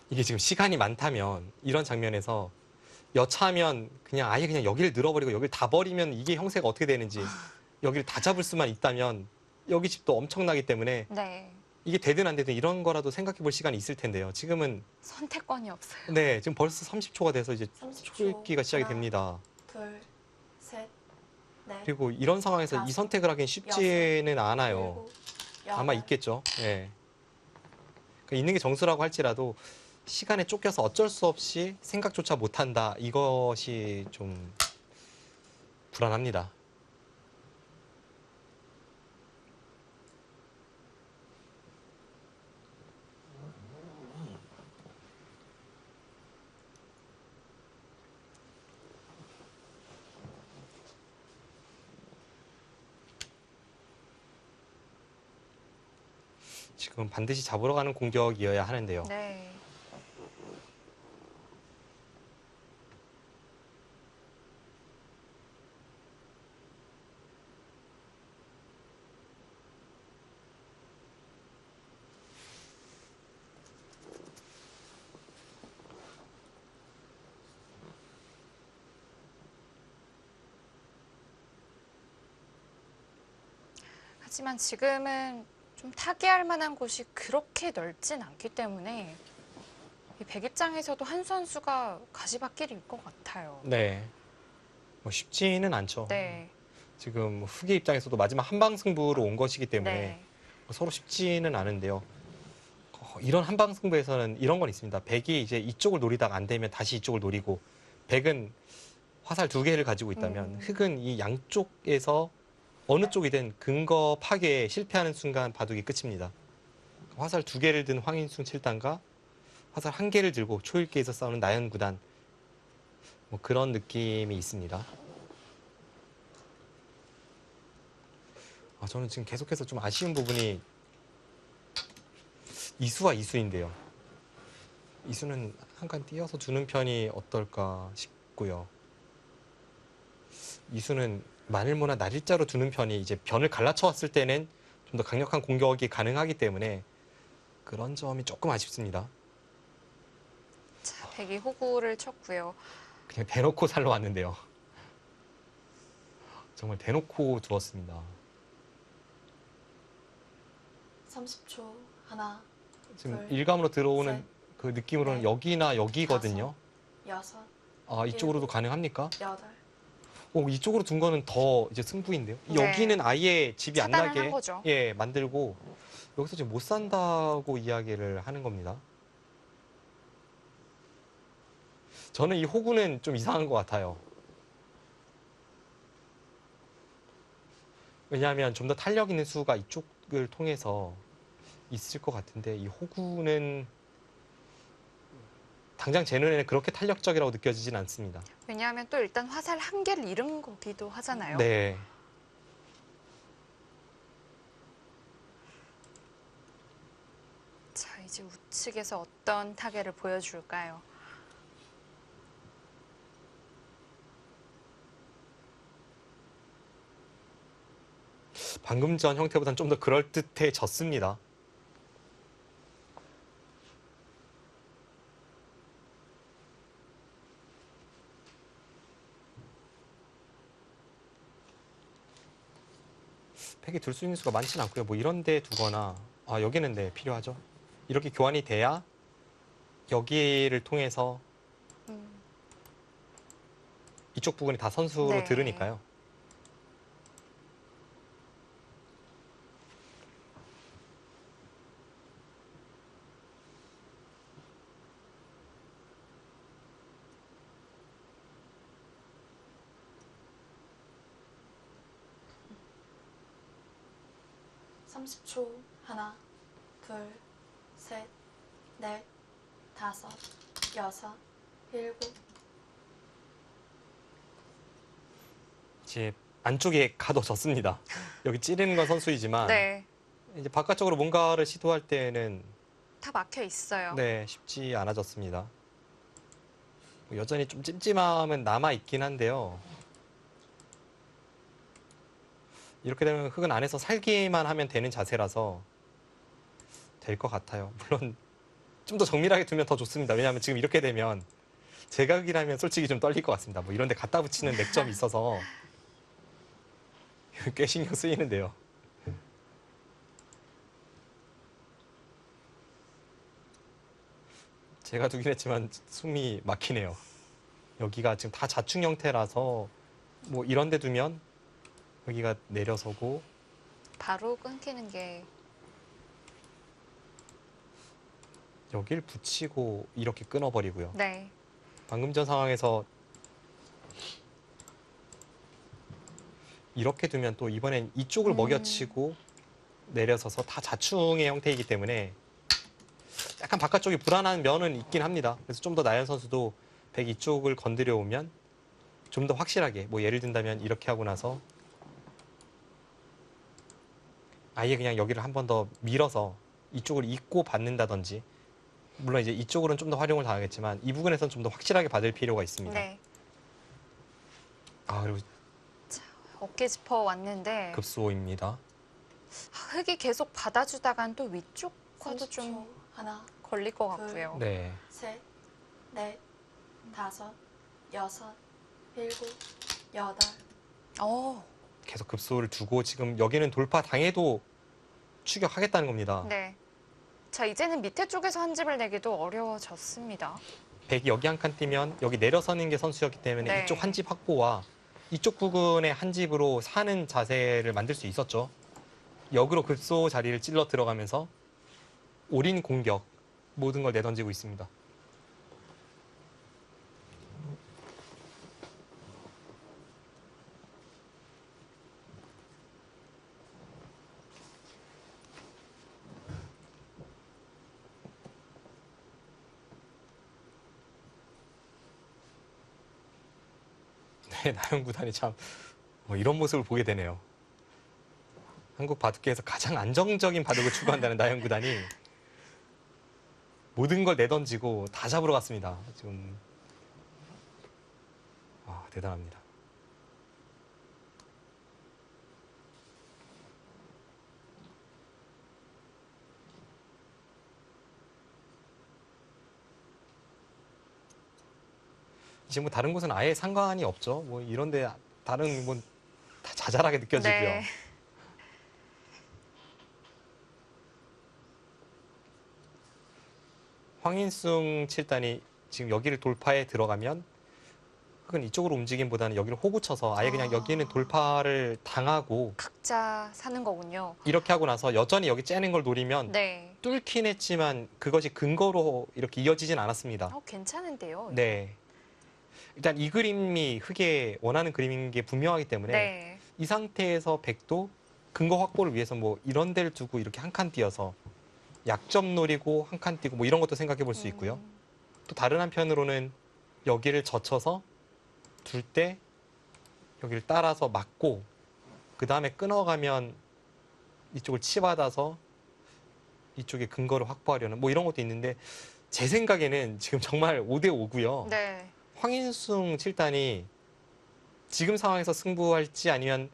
이게 지금 시간이 많다면 이런 장면에서 여차하면 그냥 아예 그냥 여기를 늘어버리고 여기를 다 버리면 이게 형세가 어떻게 되는지 여기를 다 잡을 수만 있다면 여기 집도 엄청나기 때문에 네. 이게 되든 안 되든 이런 거라도 생각해 볼 시간이 있을 텐데요. 지금은 선택권이 없어요. 네, 지금 벌써 30초가 돼서 이제 30초. 초읽기가 시작이 하나, 됩니다. 둘, 셋, 넷, 그리고 이런 상황에서 이 다섯, 선택을 하긴 쉽지는 않아요. 일곱, 아마 여덟, 있겠죠. 예. 그러니까 있는 게 정수라고 할지라도 시간에 쫓겨서 어쩔 수 없이 생각조차 못한다. 이것이 좀 불안합니다. 지금 반드시 잡으러 가는 공격이어야 하는데요. 네. 하지만 지금은 좀 타개할 만한 곳이 그렇게 넓진 않기 때문에 이 백 입장에서도 한 선수가 가시밭길일 것 같아요. 네. 뭐 쉽지는 않죠. 네. 지금 후계 입장에서도 마지막 한방 승부로 온 것이기 때문에 네. 서로 쉽지는 않은데요. 이런 한방 승부에서는 이런 건 있습니다. 백이 이제 이쪽을 노리다가 안 되면 다시 이쪽을 노리고, 백은 화살 2개를 가지고 있다면 흑은 이 양쪽에서 어느 쪽이든 근거 파괴에 실패하는 순간 바둑이 끝입니다. 화살 2개를 든 황인순 7단과 화살 1개를 들고 초읽기에서 싸우는 나연 9단, 뭐 그런 느낌이 있습니다. 저는 지금 계속해서 좀 아쉬운 부분이 이수와 이수인데요. 이수는 한 칸 띄어서 두는 편이 어떨까 싶고요. 이수는 마늘모나 날일자로 두는 편이 이제 변을 갈라쳐 왔을 때는 좀 더 강력한 공격이 가능하기 때문에 그런 점이 조금 아쉽습니다. 자, 백이 호구를 쳤고요. 그냥 대놓고 살러 왔는데요. 정말 대놓고 두었습니다. 30초. 하나, 지금 둘, 일감으로 들어오는 셋, 그 느낌으로는 넷, 여기나 여기거든요. 여섯, 이쪽으로도 일곱, 가능합니까? 여덟, 이쪽으로 둔 거는 더 이제 승부인데요. 네. 여기는 아예 집이 안 차단을 나게 한 거죠. 예, 만들고 여기서 지금 못 산다고 이야기를 하는 겁니다. 저는 이 호구는 좀 이상한 것 같아요. 왜냐하면 좀 더 탄력 있는 수가 이쪽을 통해서 있을 것 같은데 이 호구는 당장 제 눈에는 그렇게 탄력적이라고 느껴지진 않습니다. 왜냐하면 또 일단 화살 1개를 잃은 거기도 하잖아요. 네. 자, 이제 우측에서 어떤 타개를 보여줄까요? 방금 전 형태보다는 좀 더 그럴듯해졌습니다. 팩이 둘 수 있는 수가 많지는 않고요. 뭐 이런 데 두거나 여기는 네 필요하죠. 이렇게 교환이 돼야 여기를 통해서 음, 이쪽 부분이 다 선수로 네. 들으니까요. 삼십 초 하나, 둘, 셋, 넷, 다섯, 여섯, 일곱. 이제 안쪽에 가둬졌습니다. 여기 찌르는 건 선수이지만 네, 이제 바깥쪽으로 뭔가를 시도할 때는 다 막혀 있어요. 네 쉽지 않아졌습니다. 여전히 좀 찜찜함은 남아 있긴 한데요. 이렇게 되면 흙은 안에서 살기만 하면 되는 자세라서 될 것 같아요. 물론 좀 더 정밀하게 두면 더 좋습니다. 왜냐하면 지금 이렇게 되면 제가 흙이라면 솔직히 좀 떨릴 것 같습니다. 뭐 이런 데 갖다 붙이는 맥점이 있어서 꽤 신경 쓰이는데요. 제가 두긴 했지만 숨이 막히네요. 여기가 지금 다 자충 형태라서 뭐 이런 데 두면 여기가 내려서고 바로 끊기는 게 여길 붙이고 이렇게 끊어버리고요. 네, 방금 전 상황에서 이렇게 두면 또 이번엔 이쪽을 먹여치고 내려서서 다 자충의 형태이기 때문에 약간 바깥쪽이 불안한 면은 있긴 합니다. 그래서 좀 더 나연 선수도 백 이쪽을 건드려 오면 좀 더 확실하게 뭐 예를 든다면 이렇게 하고 나서 아예 그냥 여기를 한 번 더 밀어서 이쪽을 잇고 받는다든지 물론 이제 이쪽으로는 좀 더 활용을 당하겠지만 이 부분에서는 좀 더 확실하게 받을 필요가 있습니다. 네. 그리고 어깨 짚어 왔는데 급소입니다. 흙이 계속 받아주다간 또 위쪽과도 30초 좀 하나, 걸릴 것 같고요. 네. 셋, 넷, 다섯, 여섯, 일곱, 여덟. 어, 계속 급소를 두고 지금 여기는 돌파 당해도 추격하겠다는 겁니다. 네. 자, 이제는 밑에 쪽에서 한 집을 내기도 어려워졌습니다. 백이 여기 한 칸 뛰면 여기 내려서는 게 선수였기 때문에 네. 이쪽 한 집 확보와 이쪽 부근의 한 집으로 사는 자세를 만들 수 있었죠. 역으로 급소 자리를 찔러 들어가면서 올인 공격 모든 걸 내던지고 있습니다. 네, 나영 구단이 참 이런 모습을 보게 되네요. 한국 바둑계에서 가장 안정적인 바둑을 추구한다는 나영 구단이 모든 걸 내던지고 다 잡으러 갔습니다. 지금 대단합니다. 지금 뭐 다른 곳은 아예 상관이 없죠. 뭐 이런데 다른 뭐 다 자잘하게 느껴지고요. 네. 황인숭 7단이 지금 여기를 돌파해 들어가면 흙은 이쪽으로 움직임보다는 여기를 호구 쳐서 아예 그냥 여기는 돌파를 당하고 각자 사는 거군요. 이렇게 하고 나서 여전히 여기 째는 걸 노리면 네. 뚫긴 했지만 그것이 근거로 이렇게 이어지진 않았습니다. 괜찮은데요. 네. 일단 이 그림이 흙에 원하는 그림인 게 분명하기 때문에 네. 이 상태에서 백도 근거 확보를 위해서 뭐 이런 데를 두고 이렇게 한 칸 띄어서 약점 노리고 한 칸 띄고 뭐 이런 것도 생각해 볼 수 있고요. 또 다른 한편으로는 여기를 젖혀서 둘 때 여기를 따라서 막고 그 다음에 끊어가면 이쪽을 치받아서 이쪽에 근거를 확보하려는 뭐 이런 것도 있는데 제 생각에는 지금 정말 5대5고요. 네. 황인숭 7단이 지금 상황에서 승부할지 아니면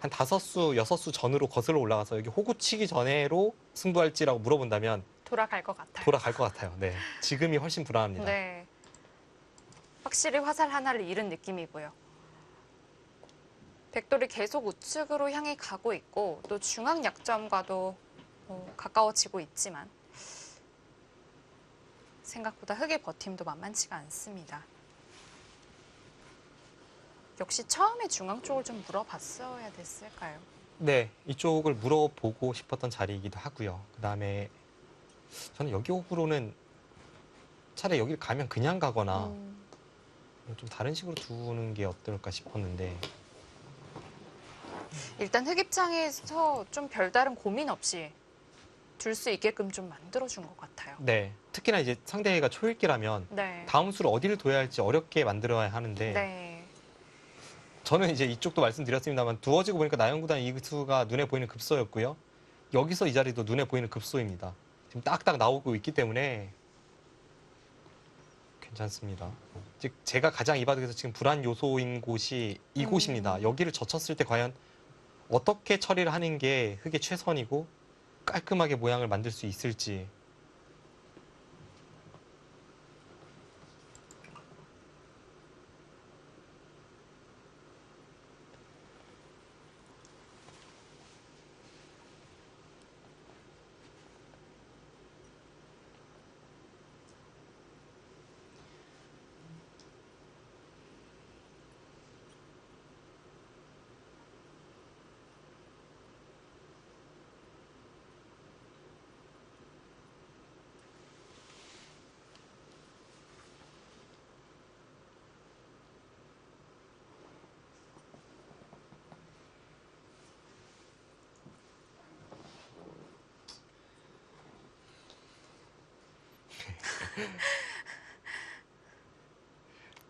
한 5수, 6수 전으로 거슬러 올라가서 여기 호구 치기 전에로 승부할지라고 물어본다면 돌아갈 것 같아요. 돌아갈 것 같아요. 네. 지금이 훨씬 불안합니다. 네. 확실히 화살 하나를 잃은 느낌이고요. 백돌이 계속 우측으로 향해 가고 있고 또 중앙 약점과도 가까워지고 있지만 생각보다 흑의 버팀도 만만치가 않습니다. 역시 처음에 중앙 쪽을 좀 물어봤어야 됐을까요? 네, 이쪽을 물어보고 싶었던 자리이기도 하고요. 그다음에 저는 여기 호구로는 차라리 여기를 가면 그냥 가거나 좀 다른 식으로 두는 게 어떨까 싶었는데 일단 흑 입장에서 좀 별다른 고민 없이 둘 수 있게끔 좀 만들어준 것 같아요. 네, 특히나 이제 상대가 초읽기라면 네. 다음 수를 어디를 둬야 할지 어렵게 만들어야 하는데 네. 저는 이제 이쪽도 말씀드렸습니다만 두어지고 보니까 나영구단 이 수가 눈에 보이는 급소였고요. 여기서 이 자리도 눈에 보이는 급소입니다. 지금 딱딱 나오고 있기 때문에 괜찮습니다. 즉 제가 가장 이 바닥에서 지금 불안 요소인 곳이 이곳입니다. 여기를 젖혔을 때 과연 어떻게 처리를 하는 게 흑의 최선이고 깔끔하게 모양을 만들 수 있을지.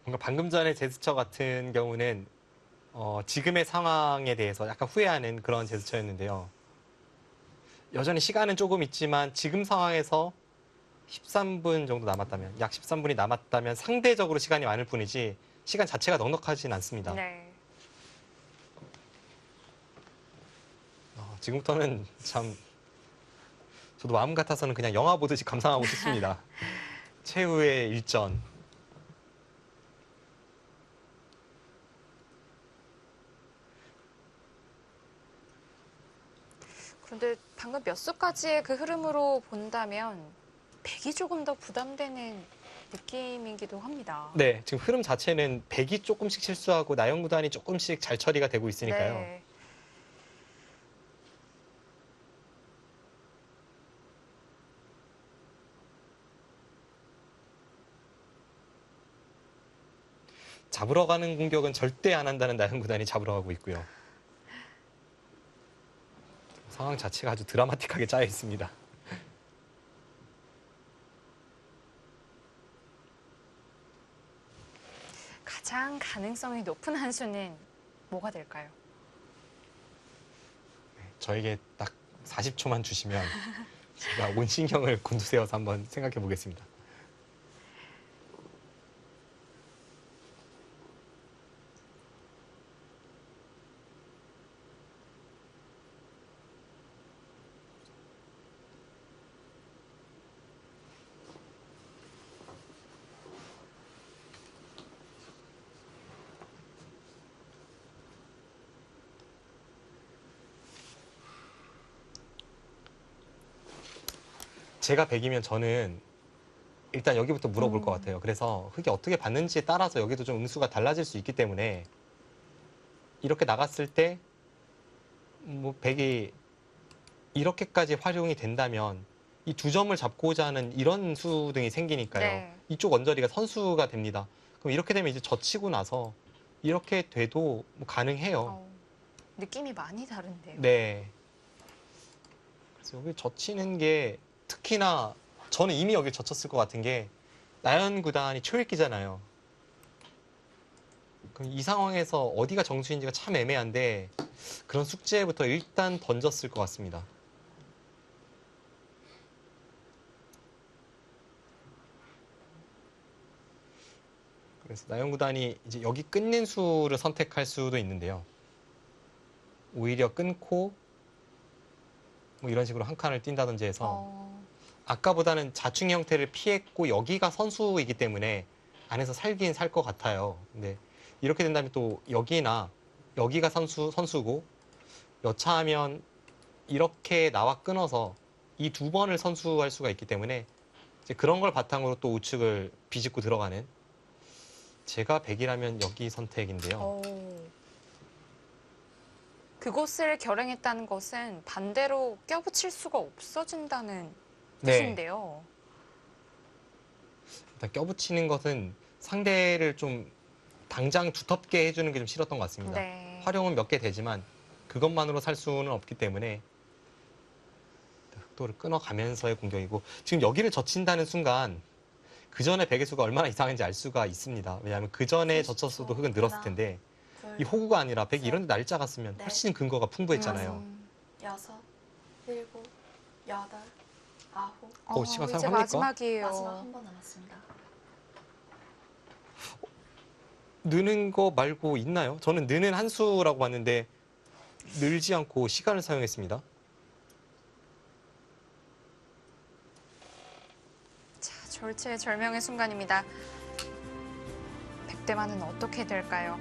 뭔가 방금 전에 제스처 같은 경우는 지금의 상황에 대해서 약간 후회하는 그런 제스처였는데요. 여전히 시간은 조금 있지만 지금 상황에서 13분 정도 남았다면, 약 13분이 남았다면 상대적으로 시간이 많을 뿐이지 시간 자체가 넉넉하진 않습니다. 네. 지금부터는 참 저도 마음 같아서는 그냥 영화 보듯이 감상하고 싶습니다. 최후의 일전. 그런데 방금 몇 수까지의 그 흐름으로 본다면 백이 조금 더 부담되는 느낌이기도 합니다. 네, 지금 흐름 자체는 백이 조금씩 실수하고 나영구단이 조금씩 잘 처리가 되고 있으니까요. 네. 잡으러 가는 공격은 절대 안 한다는 나영구단이 잡으러 가고 있고요. 상황 자체가 아주 드라마틱하게 짜여 있습니다. 가장 가능성이 높은 한 수는 뭐가 될까요? 저에게 딱 40초만 주시면 제가 온 신경을 곤두세워서 한번 생각해 보겠습니다. 제가 100이면 저는 일단 여기부터 물어볼 것 같아요. 그래서 흑이 어떻게 받는지에 따라서 여기도 좀 응수가 달라질 수 있기 때문에 이렇게 나갔을 때 뭐 100이 이렇게까지 활용이 된다면 이 2점을 잡고자 하는 이런 수 등이 생기니까요. 네. 이쪽 언저리가 선수가 됩니다. 그럼 이렇게 되면 이제 젖히고 나서 이렇게 돼도 뭐 가능해요. 느낌이 많이 다른데요. 네. 그래서 여기 젖히는 게 특히나 저는 이미 여기 젖혔을 것 같은 게 나연 구단이 초읽기잖아요. 그럼 이 상황에서 어디가 정수인지가 참 애매한데 그런 숙제부터 일단 던졌을 것 같습니다. 그래서 나연 구단이 이제 여기 끊는 수를 선택할 수도 있는데요. 오히려 끊고 뭐 이런 식으로 한 칸을 뛴다든지 해서 어, 아까보다는 자충 형태를 피했고 여기가 선수이기 때문에 안에서 살긴 살 것 같아요. 근데 이렇게 된다면 또 여기나 여기가 선수고 여차하면 이렇게 나와 끊어서 이 두 번을 선수할 수가 있기 때문에 이제 그런 걸 바탕으로 또 우측을 비집고 들어가는 제가 100이라면 여기 선택인데요. 어. 그곳을 결행했다는 것은 반대로 껴붙일 수가 없어진다는 네. 뜻인데요. 일단 껴붙이는 것은 상대를 좀 당장 두텁게 해주는 게 좀 싫었던 것 같습니다. 네. 활용은 몇 개 되지만 그것만으로 살 수는 없기 때문에 흑도를 끊어가면서의 공격이고 지금 여기를 젖힌다는 순간 그 전에 백의 수가 얼마나 이상한지 알 수가 있습니다. 왜냐하면 그 전에 30초. 젖혔어도 흙은 늘었을 하나, 텐데 둘, 이 호구가 아니라 백이 이런 데 날짜 갔으면 네. 훨씬 근거가 풍부했잖아요. 여섯, 일곱, 여덟, 아홉. 시간 이제 사용합니까? 마지막이에요. 마지막 한 번 남았습니다. 느는 거 말고 있나요? 저는 느는 한 수라고 봤는데 늘지 않고 시간을 사용했습니다. 자, 절체절명의 순간입니다. 백대만은 어떻게 될까요?